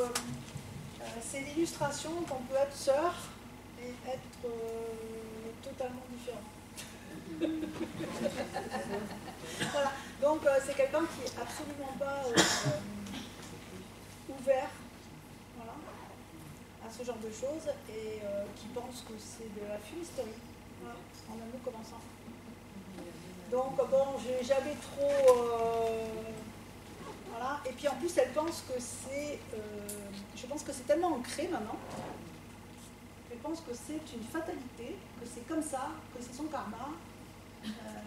c'est l'illustration qu'on peut être sœur et être totalement différent. Voilà. Donc, c'est quelqu'un qui n'est absolument pas ouvert. Voilà, à ce genre de choses et qui pense que c'est de la fumisterie, voilà, en un mot comme ça. Donc bon, j'ai jamais trop... voilà, et puis en plus elle pense que c'est... je pense que c'est tellement ancré maintenant, elle pense que c'est une fatalité, que c'est comme ça, que c'est son karma. Voilà.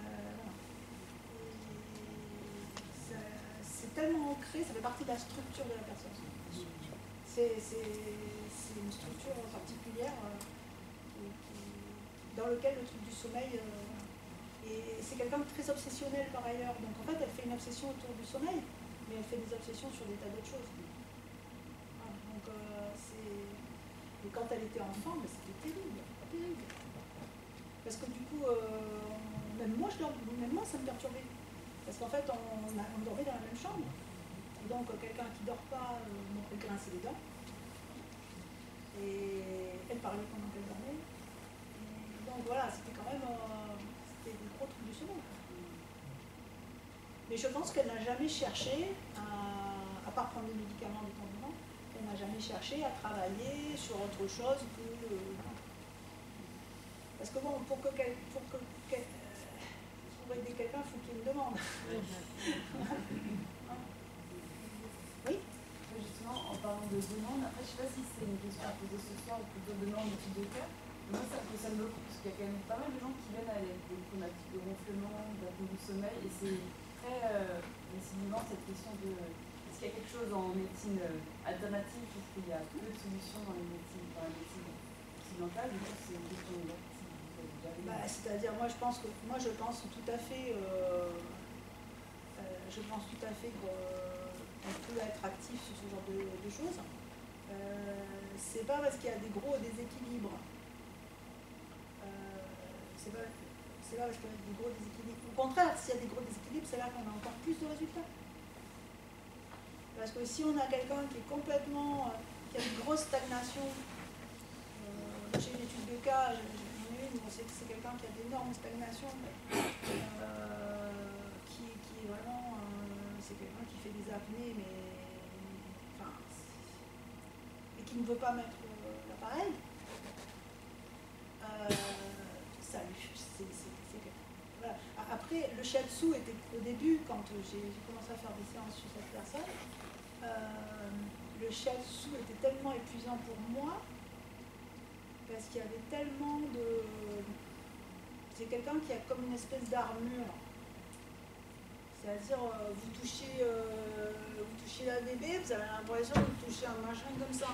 C'est tellement ancré, ça fait partie de la structure de la personne. C'est une structure particulière dans laquelle le truc du sommeil... et c'est quelqu'un de très obsessionnel par ailleurs. Donc en fait, elle fait une obsession autour du sommeil, mais elle fait des obsessions sur des tas d'autres choses. Voilà, donc et quand elle était enfant, c'était terrible, terrible. Parce que du coup, même moi, ça me perturbait. Parce qu'en fait, on dormait dans la même chambre. Et donc quelqu'un qui ne dort pas, on peut grincer les dents. Et elle parlait pendant qu'elle dormait. Et donc voilà, c'était quand même des gros trucs du sommeil. Mais je pense qu'elle n'a jamais cherché, à part prendre des médicaments de temps en temps, elle n'a jamais cherché à travailler sur autre chose que... parce que bon, pour aider quelqu'un, il faut qu'il me demande. Oui. Justement, en parlant de demande, après je sais pas si c'est une question à poser ce soir ou plutôt demain en étude de cas. Moi ça me beaucoup parce qu'il y a quand même pas mal de gens qui viennent avec des problématiques de ronflement, d'apnée du sommeil et c'est très récidivant cette question de est-ce qu'il y a quelque chose en médecine alternative parce qu'il y a peu de solutions dans la médecine occidentale, du coup c'est une question de c'est-à-dire moi je pense tout à fait qu'on peut être actif sur ce genre de choses. C'est pas parce qu'il y a des gros déséquilibres. C'est pas parce qu'il y a des gros déséquilibres. Au contraire, s'il y a des gros déséquilibres, c'est là qu'on a encore plus de résultats. Parce que si on a quelqu'un qui est complètement, qui a une grosse stagnation, j'ai une étude de cas, j'en ai une, on sait que c'est quelqu'un qui a d'énormes stagnations, qui est vraiment, c'est quelqu'un qui fait des apnées, et qui ne veut pas mettre l'appareil. Voilà. Après, le shiatsu était au début, quand j'ai commencé à faire des séances sur cette personne, le shiatsu était tellement épuisant pour moi parce qu'il y avait tellement de... C'est quelqu'un qui a comme une espèce d'armure. C'est-à-dire, vous touchez la bébé, vous avez l'impression de toucher un machin comme ça.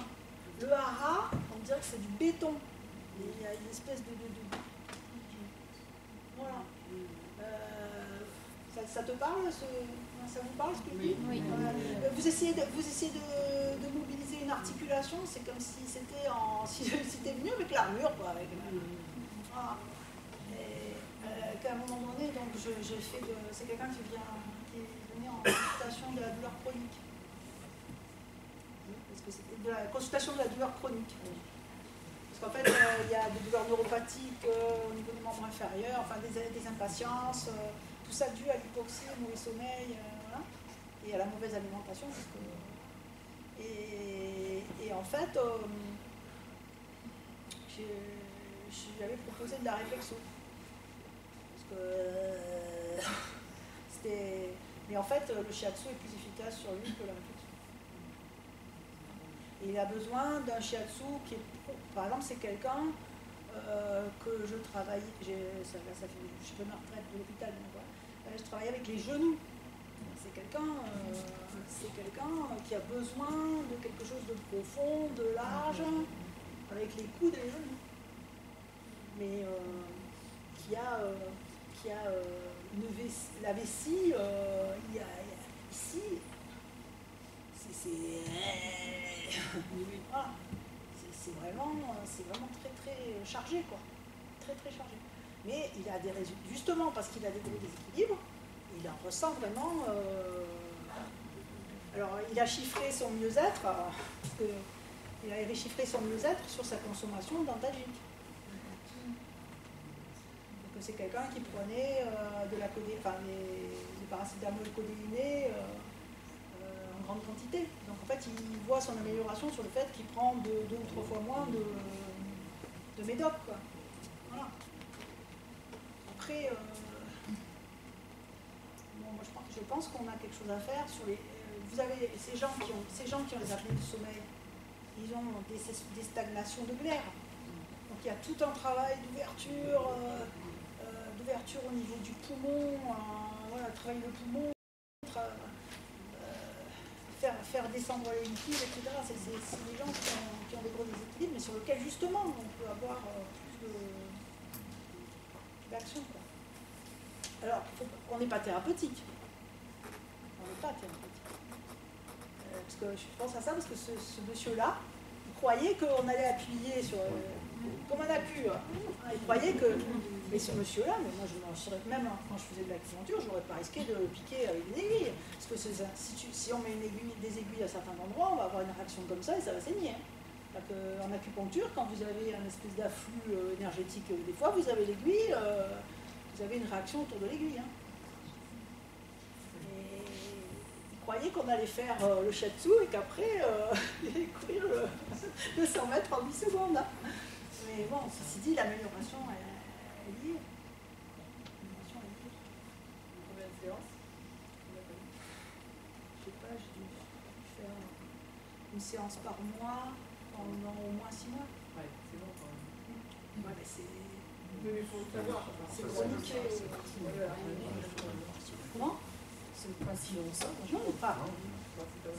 Le hara, on dirait que c'est du béton. Il y a une espèce de... Voilà. Ça te parle, ça vous parle ce que je dis? Oui. Vous essayez de mobiliser une articulation, c'est comme si c'était si c'était venu avec l'armure, quoi. Voilà. Qu'à un moment donné, donc j'ai fait c'est quelqu'un qui est venu en consultation de la douleur chronique. Parce que c'était de la consultation de la douleur chronique. Parce qu'en fait, il y a des douleurs neuropathiques au niveau des membres inférieurs, enfin des impatiences, tout ça dû à l'hypoxie, au mauvais sommeil, voilà, et à la mauvaise alimentation. Et en fait, j'avais proposé de la réflexion. Mais en fait, le shiatsu est plus efficace sur lui que la réflexion. Et il a besoin d'un shiatsu qui est, par exemple, c'est quelqu'un que je travaille, ça fait, je fais ma retraite de l'hôpital, je travaille avec les genoux. C'est quelqu'un qui a besoin de quelque chose de profond, de large, avec les coudes et les genoux. Mais qui a la vessie, il y a ici, voilà. C'est vraiment très très chargé, quoi. Très très chargé. Mais il a des résultats, justement parce qu'il a des déséquilibres, il en ressent vraiment. Alors il a chiffré son mieux-être, il a chiffré son mieux-être sur sa consommation d'antalgique. Donc c'est quelqu'un qui prenait des paracétamol codéinés en grande quantité. Donc en fait il voit son amélioration sur le fait qu'il prend 2 ou 3 fois moins de médoc, quoi. Voilà. Après, moi je pense qu'on a quelque chose à faire sur les. Vous avez ces gens qui ont des apnées du sommeil, ils ont des stagnations de glaire. Donc il y a tout un travail d'ouverture au niveau du poumon, voilà, travailler le poumon, faire descendre les liquides, etc. C'est des gens qui ont des gros déséquilibres, mais sur lesquels justement on peut avoir plus d'action. Alors, on n'est pas thérapeutique. On n'est pas thérapeutique. Parce que je pense à ça parce que ce monsieur-là, il croyait qu'on allait appuyer sur. Comme un appui. Il croyait que. Mais ce monsieur-là, mais moi je m'en serais même quand je faisais de l'acupuncture, je n'aurais pas risqué de le piquer avec des aiguilles. Parce que si on met des aiguilles à certains endroits, on va avoir une réaction comme ça et ça va saigner. En acupuncture, quand vous avez un espèce d'afflux énergétique, des fois vous avez l'aiguille, vous avez une réaction autour de l'aiguille. Et il croyait qu'on allait faire le shiatsu et qu'après, il allait courir le 100 mètres en 10 secondes. Mais bon, ceci dit, l'amélioration est liée. Combien de séances? Je sais pas, j'ai dû faire une séance par mois pendant au moins 6 mois. Ouais, c'est bon quand même. Ouais, mais c'est... Mais il faut le savoir. C'est chronique. Comment? C'est pas si long ça. Non, pas.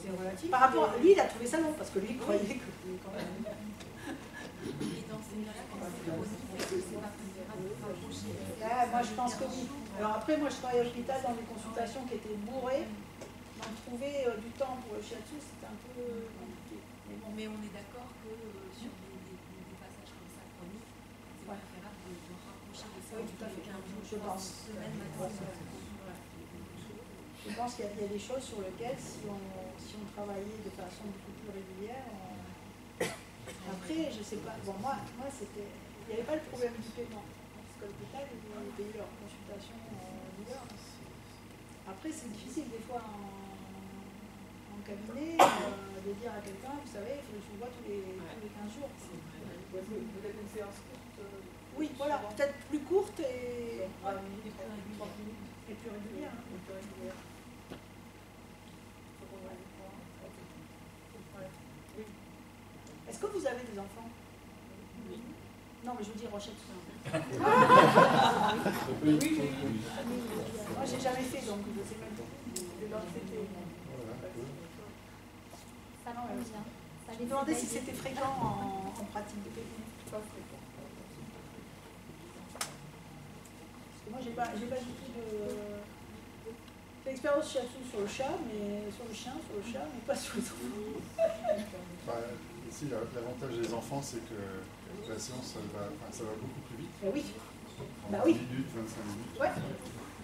C'est relatif. Par rapport à lui, il a trouvé ça long, parce que lui, il croyait que... quand même. Et dans ces cas-là, quand c'est chronique, est-ce que c'est pas préférable de rapprocher Moi, je pense que oui. Alors après, moi, je travaillais à l'hôpital dans des consultations qui étaient bourrées. Donc, trouver du temps pour le shiatsu, c'était un peu compliqué. Mais bon, Mais on est d'accord que sur des passages comme ça chroniques, c'est préférable de rapprocher les oui, tout à fait. 15 jours, Je pense. semaine maximum. Je pense qu'il y a des choses sur lesquelles, si on travaillait de façon beaucoup plus régulière, après, je sais pas, bon, moi c'était, il n'y avait pas le problème du paiement, parce qu'à l'hôpital, ils payaient leur consultation en douleur. Après, c'est difficile des fois en cabinet de dire à quelqu'un, vous savez, il faut que je vous vois tous les 15 jours. Peut-être une séance courte. Oui, voilà, peut-être plus courte et Et plus régulière. Est-ce que vous avez des enfants? Oui. Non, mais je vous dis Rochette. Oui. Moi, j'ai jamais fait, donc je sais même pas. Ça tombe bien. Je me demandais si c'était fréquent en pratique de cabinet. Pas fréquent. Parce que moi, j'ai pas du tout de... J'ai l'expérience shiatsu sur le chat, mais sur le chien, sur le chat, mais pas sur les enfants. Ici, l'avantage des enfants, c'est que la séance, ça va beaucoup plus vite. Oui. En 10 minutes, 25 minutes. Ouais.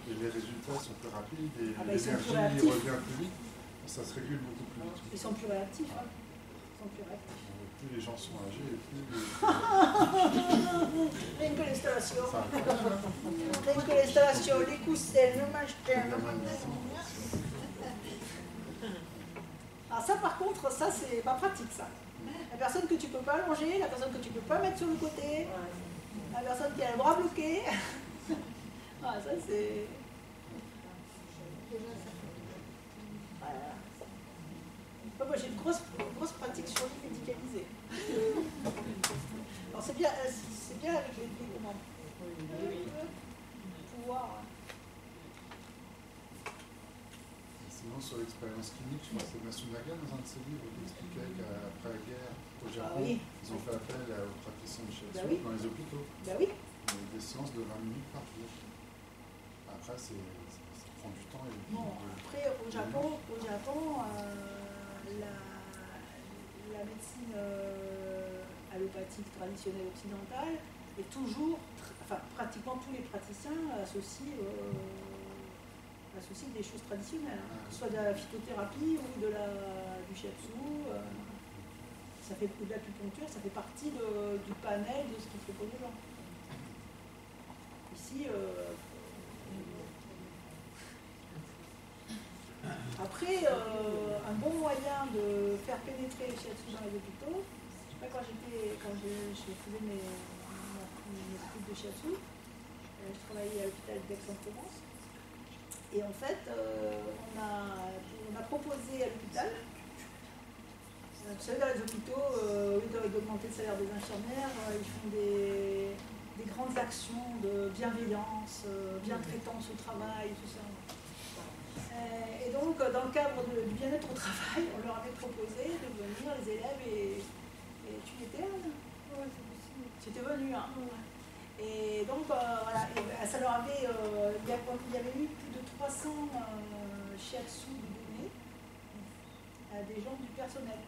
Et les résultats sont plus rapides et Ils sont plus l'énergie réactifs. revient plus vite. Ça se régule beaucoup plus vite. Ils sont plus réactifs. Hein. Ils sont plus réactifs. Plus les gens sont âgés, plus L'installation. ça L'installation, les coussins, le machin. Alors ça, par contre, ça, c'est pas pratique, ça. La personne que tu peux pas allonger, la personne que tu peux pas mettre sur le côté, la personne qui a le bras bloqué. Ah, ça, c'est... Voilà. Moi, j'ai une grosse pratique sur lui médicalisée. Alors, c'est bien avec les commandes. Pouvoir... Sinon, sur l'expérience clinique, je crois que c'est Matsunaga dans un de ses livres qui expliquait qu'après la guerre, au Japon, ils ont fait appel aux praticiens de shiatsu dans les hôpitaux. Ben oui. Des séances de 20 minutes par jour. Après, ça prend du temps. Après, au Japon la médecine allopathique traditionnelle occidentale est toujours, pratiquement tous les praticiens associent des choses traditionnelles, hein, que ce soit de la phytothérapie ou du shiatsu. Ça fait de l'acupuncture, ça fait partie du panel de ce qu'il propose aux gens. Ici, après, un bon moyen de faire pénétrer le shiatsu dans les hôpitaux, je sais pas, quand j'ai fait mes études de shiatsu, je travaillais à l'hôpital d'Aix-en-Provence. Et en fait, on a proposé à l'hôpital, vous savez, dans les hôpitaux, au lieu d'augmenter le salaire des infirmières, ils font des grandes actions de bienveillance, bientraitance au travail, tout ça. Et donc, dans le cadre du bien-être au travail, on leur avait proposé de venir, les élèves, et tu y étais, Anne? Oui, c'est possible. Tu étais venue, hein? Et donc, voilà, et ça leur avait, il y avait eu plus de 300 shiatsu donnés à des gens du personnel.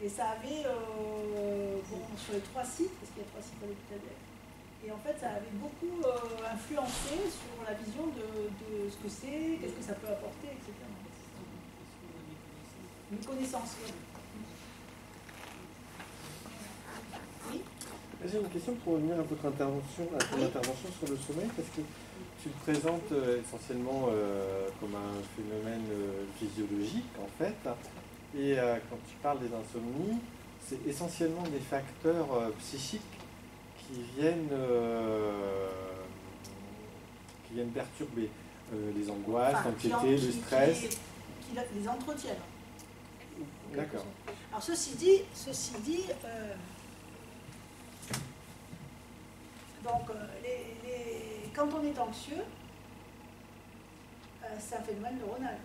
Et ça avait, sur les 3 sites, parce qu'il y a 3 sites à l'hôpital d'Aix, et en fait, ça avait beaucoup influencé sur la vision de ce que c'est, qu'est-ce que ça peut apporter, etc. Une connaissance, oui. Oui. J'ai une question pour revenir à ton intervention sur le sommeil, parce que tu le présentes essentiellement comme un phénomène physiologique, en fait. Et quand tu parles des insomnies, c'est essentiellement des facteurs psychiques qui viennent perturber les angoisses, l'anxiété, le stress. Qui les entretiennent. D'accord. Alors ceci dit, donc quand on est anxieux, c'est un phénomène neuronal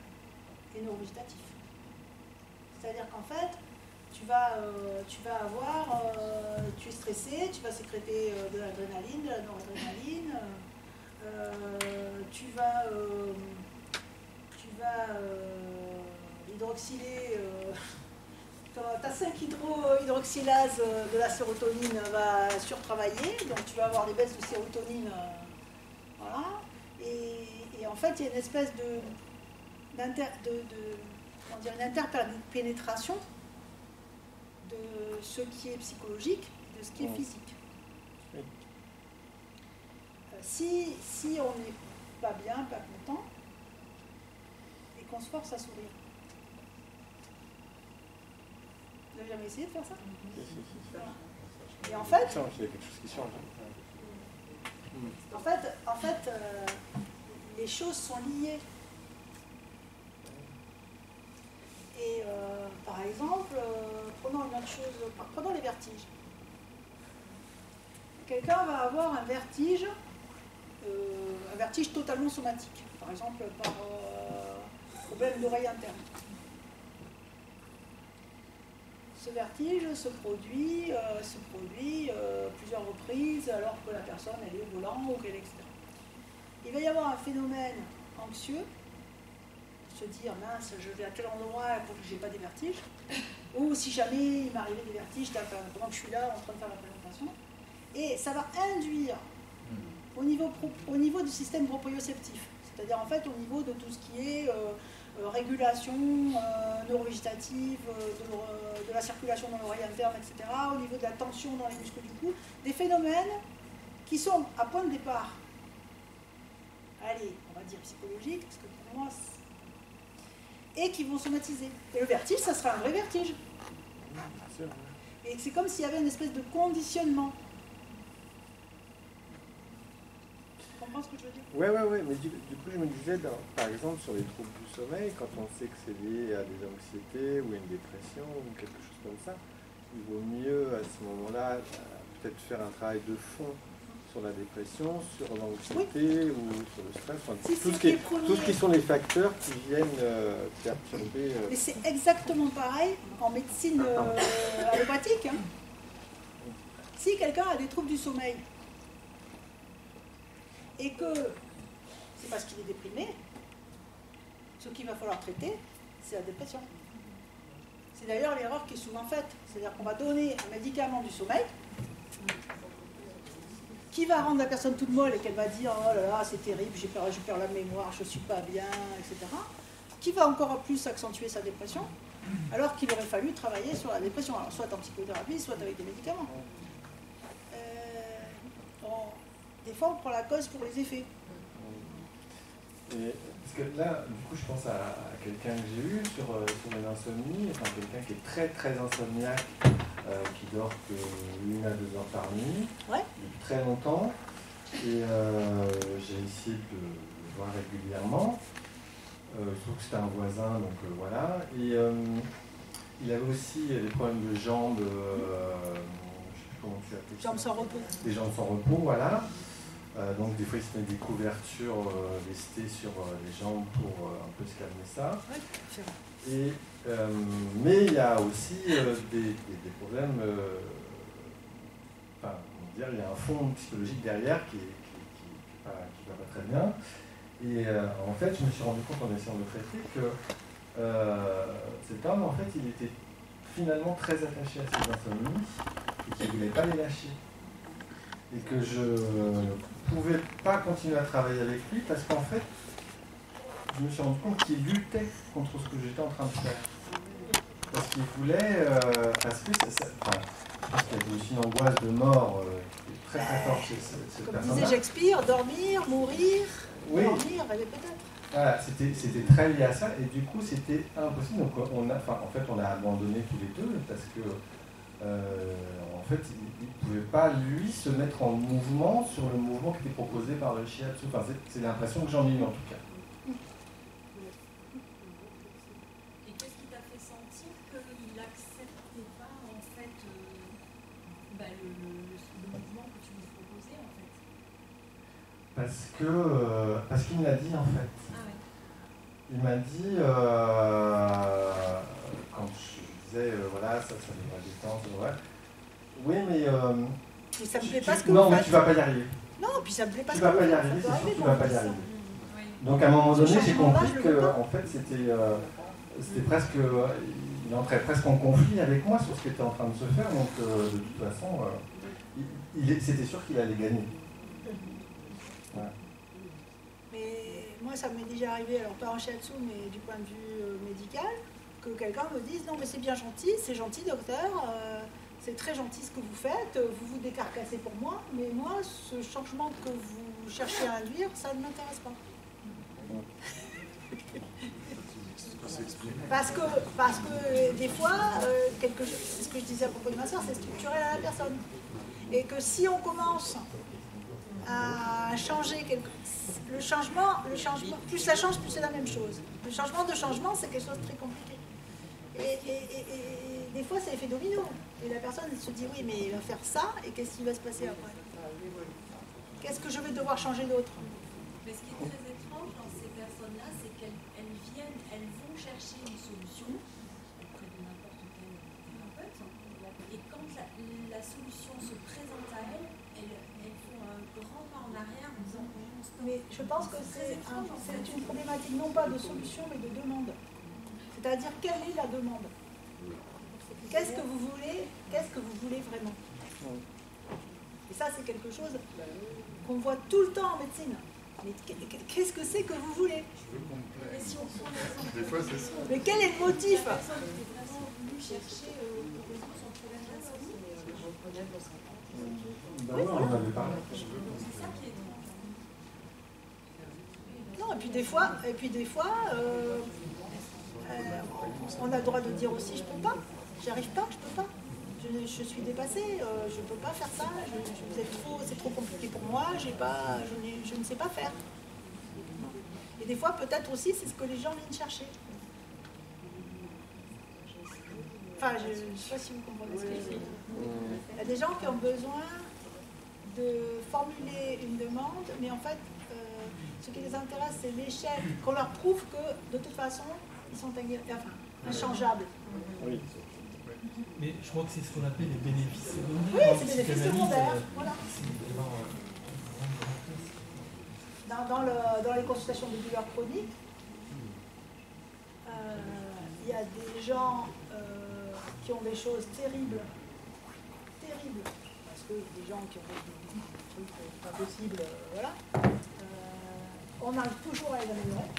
et neurovégétatif. C'est-à-dire qu'en fait, tu es stressé, tu vas sécréter de l'adrénaline, de la noradrénaline, tu vas hydroxyler, ta 5-hydroxylase de la sérotonine va surtravailler, donc tu vas avoir des baisses de sérotonine, voilà, et en fait il y a une espèce une interpénétration de ce qui est psychologique et de ce qui est physique. Oui. Si on n'est pas bien, pas content, et qu'on se force à sourire. Vous n'avez jamais essayé de faire ça? Et en fait, il y a quelque chose qui change. En fait, les choses sont liées. Et par exemple, prenons une autre chose, prenons les vertiges. Quelqu'un va avoir un vertige totalement somatique, par exemple par problème d'oreille interne. Ce vertige se produit plusieurs reprises alors que la personne elle est au volant ou qu'elle est etc. Il va y avoir un phénomène anxieux, se dire mince, je vais à tel endroit pour que je n'ai pas des vertiges, ou si jamais il m'arrivait des vertiges pendant que je suis là en train de faire la présentation, et ça va induire au niveau du système proprioceptif, c'est-à-dire en fait au niveau de tout ce qui est régulation neurovégétative, de la circulation dans l'oreille interne, etc., au niveau de la tension dans les muscles du cou, des phénomènes qui sont à point de départ, allez, on va dire psychologiques, parce que pour moi, et qui vont somatiser. Et le vertige, ça sera un vrai vertige. Et c'est comme s'il y avait une espèce de conditionnement. Tu comprends ce que je veux dire? Ouais, mais du coup je me disais, par exemple sur les troubles du sommeil, quand on sait que c'est lié à des anxiétés ou à une dépression ou quelque chose comme ça, il vaut mieux à ce moment-là peut-être faire un travail de fond sur la dépression, sur l'anxiété ou sur le stress, enfin, tout ce qui sont les facteurs qui viennent perturber. Mais c'est exactement pareil en médecine allopathique. Hein. Si quelqu'un a des troubles du sommeil et que c'est parce qu'il est déprimé, ce qu'il va falloir traiter, c'est la dépression. C'est d'ailleurs l'erreur qui est souvent faite. C'est-à-dire qu'on va donner un médicament du sommeil qui va rendre la personne toute molle et qu'elle va dire « Oh là là, c'est terrible, je perds la mémoire, je ne suis pas bien, etc. » qui va encore plus accentuer sa dépression, alors qu'il aurait fallu travailler sur la dépression, alors soit en psychothérapie, soit avec des médicaments. Des fois, on prend la cause pour les effets. Et, parce que là, du coup, je pense à quelqu'un que j'ai eu sur une insomnie, enfin quelqu'un qui est très très insomniaque, qui dort que 1 à 2 heures par nuit, depuis très longtemps, et j'ai essayé de le voir régulièrement. Je trouve que c'était un voisin, donc voilà. Et il avait aussi des problèmes de jambes, je ne sais plus comment tu appelles ça. Jambes sans repos. Des jambes sans repos, voilà. Donc des fois il se met des couvertures lestées sur les jambes pour un peu se calmer ça. Et, mais il y a aussi des problèmes, enfin, on va dire, il y a un fond psychologique derrière qui va pas très bien. Et en fait, je me suis rendu compte en essayant de le traiter que cet homme, en fait, il était finalement très attaché à ses insomnies et qu'il ne voulait pas les lâcher. Et que je ne pouvais pas continuer à travailler avec lui parce qu'en fait, je me suis rendu compte qu'il luttait contre ce que j'étais en train de faire. Parce qu'il voulait, parce que enfin, je pense qu'il y avait aussi une angoisse de mort qui est très très forte chez cette personne-là. Comme disait Shakespeare, dormir, mourir, oui. dormir, rêver peut-être. Voilà, c'était très lié à ça et du coup c'était impossible. Donc en fait on a abandonné tous les deux parce que en fait il ne pouvait pas lui se mettre en mouvement sur le mouvement qui était proposé par le shiatsu. Enfin, c'est l'impression que j'en ai eu en tout cas. Et qu'est-ce qui t'a fait sentir le mouvement que tu lui proposais en fait? Parce qu'il me l'a dit en fait. Ah ouais. Il m'a dit, quand je disais, voilà, ça devrait détendre, ouais. Oui, mais... Et ça me plaît pas ce que non, vous mais faites. tu vas pas y arriver. Non, puis ça me plaît pas Tu ce que vas vous pas y faites. arriver, Ça c'est peut sûr que tu arriver, vas pas y ça. arriver. Oui. Donc à un moment Ce donné, j'ai changement-là, compris je le que, veux pas. en fait, c'était presque... il entrait presque en conflit avec moi sur ce qui était en train de se faire, donc de toute façon, c'était sûr qu'il allait gagner. Ouais. Mais moi, ça m'est déjà arrivé, alors pas en shiatsu, mais du point de vue médical, que quelqu'un me dise non mais c'est bien gentil, c'est gentil docteur, c'est très gentil ce que vous faites, vous vous décarcassez pour moi, mais moi ce changement que vous cherchez à induire, ça ne m'intéresse pas. Parce que des fois, c'est ce que je disais à propos de ma soeur, c'est structurel à la personne. Et que si on commence à changer le changement, plus ça change, plus c'est la même chose. Le changement de changement, c'est quelque chose de très compliqué. Et des fois, c'est l'effet domino. Et la personne se dit, oui, mais il va faire ça, et qu'est-ce qui va se passer après? Qu'est-ce que je vais devoir changer d'autre? Mais ce qui est très étrange dans ces personnes-là, c'est elles vont chercher une solution auprès de n'importe quel thérapeute, et quand la solution se présente à elles font un grand pas en arrière en disant non, stop. Mais je pense que c'est une problématique non pas de solution, mais de demande. C'est-à-dire, quelle est la demande? Qu'est-ce que vous voulez vraiment? Et ça, c'est quelque chose qu'on voit tout le temps en médecine. Mais qu'est-ce que c'est que vous voulez? Je veux qu'on me plaise. Et si on prend l'exemple Des fois, c'est ça. Mais quel est le motif? de la personne qui est vraiment venue chercher pour résoudre son problème d'insomnie, Ben oui, on en avait parlé. c'est ça qui est étrange. Non, et puis des fois, on a le droit de dire aussi je peux pas, j'y arrive pas, je peux pas. Je suis dépassée, je peux pas faire ça, c'est trop compliqué pour moi, je ne sais pas faire. Et des fois, peut-être aussi, c'est ce que les gens viennent chercher. Enfin, je ne sais pas si vous comprenez ce que je dis. Il y a des gens qui ont besoin de formuler une demande, mais en fait, ce qui les intéresse, c'est l'échec, qu'on leur prouve que, de toute façon, ils sont inchangeables. Oui. Mais je crois que c'est ce qu'on appelle les bénéfices secondaires. Oui, c'est des bénéfices secondaires. Voilà. Dans les consultations de douleurs chroniques, il y a des gens qui ont des choses terribles, parce que des gens qui ont des trucs pas possibles, voilà. On arrive toujours à les améliorer.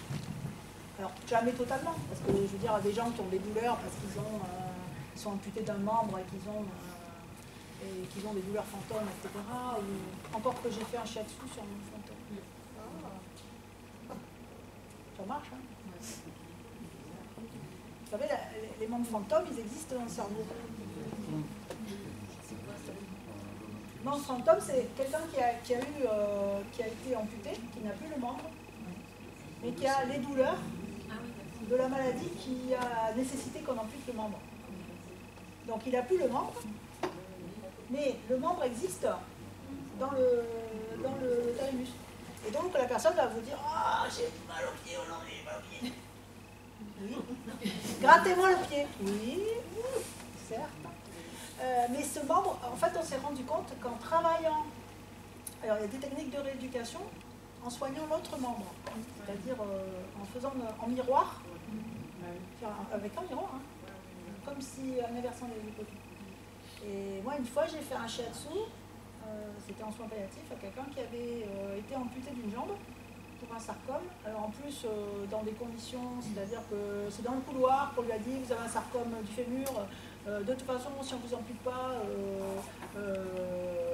Alors, jamais totalement, parce que je veux dire, des gens qui ont des douleurs parce qu'ils sont amputés d'un membre et qu'ils ont des douleurs fantômes, etc. Ou encore que j'ai fait un shiatsu sur mon fantôme. Ça marche, hein? Vous savez, les membres fantômes, ils existent dans le cerveau. Membre fantôme, c'est quelqu'un qui a été amputé, qui n'a plus le membre, mais qui a les douleurs de la maladie qui a nécessité qu'on ampute le membre. Donc il n'a plus le membre, mais le membre existe dans le thalamus. Et donc la personne va vous dire « Ah, j'ai mal au pied aujourd'hui, j'ai mal au pied. » Oui. Grattez-moi le pied. Oui, certes. Mais ce membre, en fait, on s'est rendu compte qu'en travaillant, alors il y a des techniques de rééducation, en soignant l'autre membre, c'est-à-dire en faisant en miroir, avec un miroir, hein, comme si en inversant les hypothèses. Et moi, une fois, j'ai fait un shiatsu, c'était en soins palliatifs, à quelqu'un qui avait été amputé d'une jambe pour un sarcome. Alors en plus, dans des conditions, c'est-à-dire que c'est dans le couloir qu'on lui a dit vous avez un sarcome du fémur, de toute façon, si on ne vous ampute pas,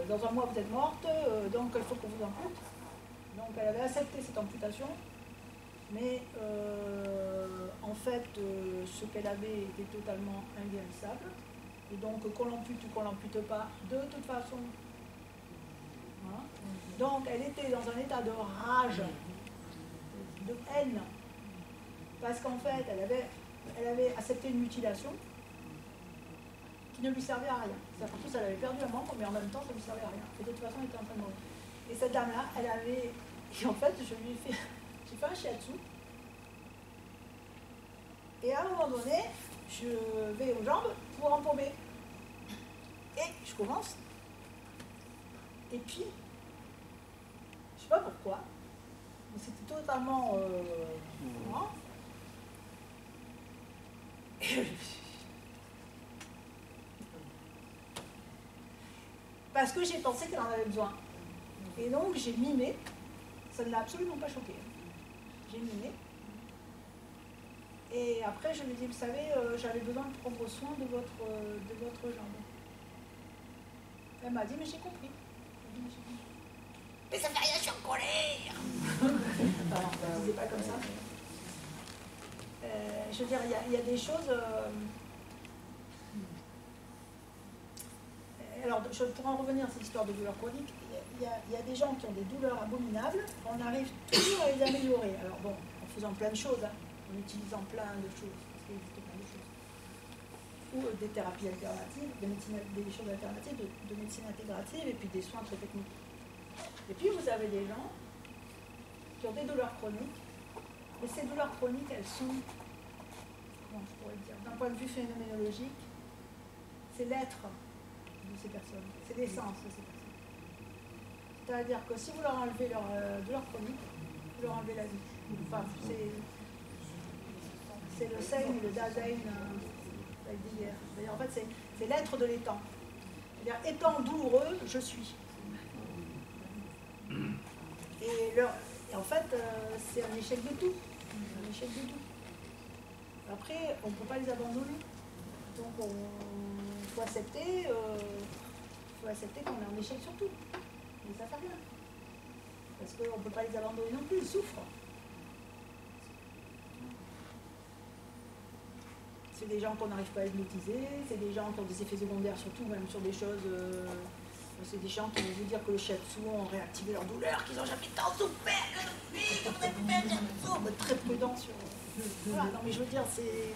dans un mois vous êtes morte, donc il faut qu'on vous ampute. Donc elle avait accepté cette amputation, mais en fait, ce qu'elle avait était totalement inguérissable. Et donc qu'on l'ampute ou qu'on ne l'ampute pas, de toute façon. Hein. Donc elle était dans un état de rage, de haine, parce qu'en fait, elle avait accepté une mutilation qui ne lui servait à rien. En plus, elle avait perdu un membre, mais en même temps, ça ne lui servait à rien. Et de toute façon, elle était en train de mourir. Et cette dame-là, elle avait... Et en fait, j'ai fait un shiatsu. Et à un moment donné, je vais aux jambes pour empaumer. Et je commence. Et puis, je sais pas pourquoi, mais c'était totalement... moi. Parce que j'ai pensé qu'elle en avait besoin. Et donc j'ai mimé. Ça ne l'a absolument pas choqué. J'ai mimé. Et après, je lui ai dit, vous savez, j'avais besoin de prendre soin de votre jambe. Elle m'a dit, mais j'ai compris. Mais ça fait rien, je suis en colère. Alors, je ne disais pas comme ça. Je veux dire, il y a des choses... Alors, pour en revenir à cette histoire de douleur chronique, il y a des gens qui ont des douleurs abominables, on arrive toujours à les améliorer. Alors bon, en faisant plein de choses, hein, en utilisant plein de choses, parce qu'il existe plein de choses. Ou des thérapies alternatives, des choses alternatives, de médecine intégrative, et puis des soins très techniques. Et puis vous avez des gens qui ont des douleurs chroniques, et ces douleurs chroniques, elles sont, comment je pourrais dire, d'un point de vue phénoménologique, c'est l'être de ces personnes, c'est l'essence de ces personnes. C'est-à-dire que si vous leur enlevez leur douleur chronique, vous leur enlevez la vie. Enfin, c'est le sein, le dasein d'hier. C'est-à-dire, en fait, c'est l'être de l'étang. C'est-à-dire, étant douloureux, je suis. Et en fait, c'est un échec de tout. Un échec de tout. Après, on ne peut pas les abandonner. Donc, il faut accepter qu'on est en échec sur tout. Mais ça ne fait rien. Parce qu'on ne peut pas les abandonner non plus, ils souffrent. C'est des gens qu'on n'arrive pas à hypnotiser, c'est des gens qui ont des effets secondaires, surtout même sur des choses... c'est des gens qui vont vous dire que le shiatsu ont réactivé leur douleur, qu'ils n'ont jamais tant souffert que depuis, qu'on a fait un shiatsu. Très prudent sur... Voilà, non mais je veux dire, c'est...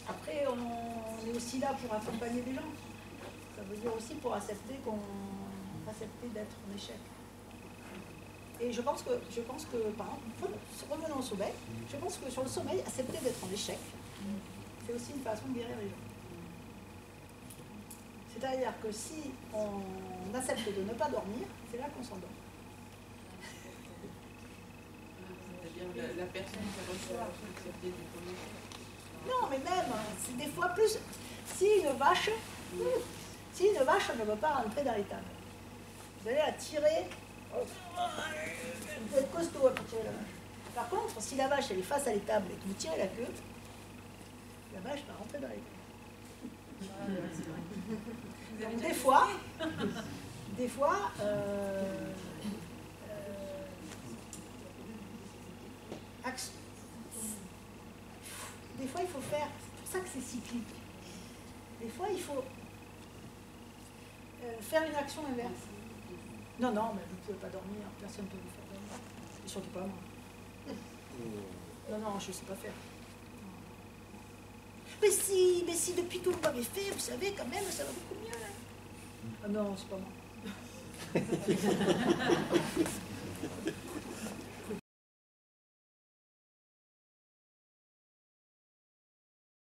Après, on est aussi là pour accompagner des gens. Ça veut dire aussi pour accepter d'être en échec. Et je pense que par exemple, revenons au sommeil, je pense que sur le sommeil, accepter d'être en échec, c'est aussi une façon de guérir les gens. C'est-à-dire que si on accepte de ne pas dormir, c'est là qu'on s'endort. C'est-à-dire la personne qui reçoit accepter de connaître. Non, mais même, c'est des fois plus. Si une vache ne veut pas rentrer dans l'étable, vous allez la tirer. Vous êtes costaud pour tirer la vache. Par contre, si la vache elle est face à l'étable et que vous tirez la queue, la vache va rentrer dans l'étable. Donc, des fois, il faut faire. C'est pour ça que c'est cyclique. Des fois, il faut faire une action inverse. Non, mais vous ne pouvez pas dormir, personne ne peut vous faire dormir. Et surtout pas moi. Non, je ne sais pas faire. Mais si depuis que vous m'avez fait, vous savez, quand même, ça va beaucoup mieux. Ah non, c'est pas moi.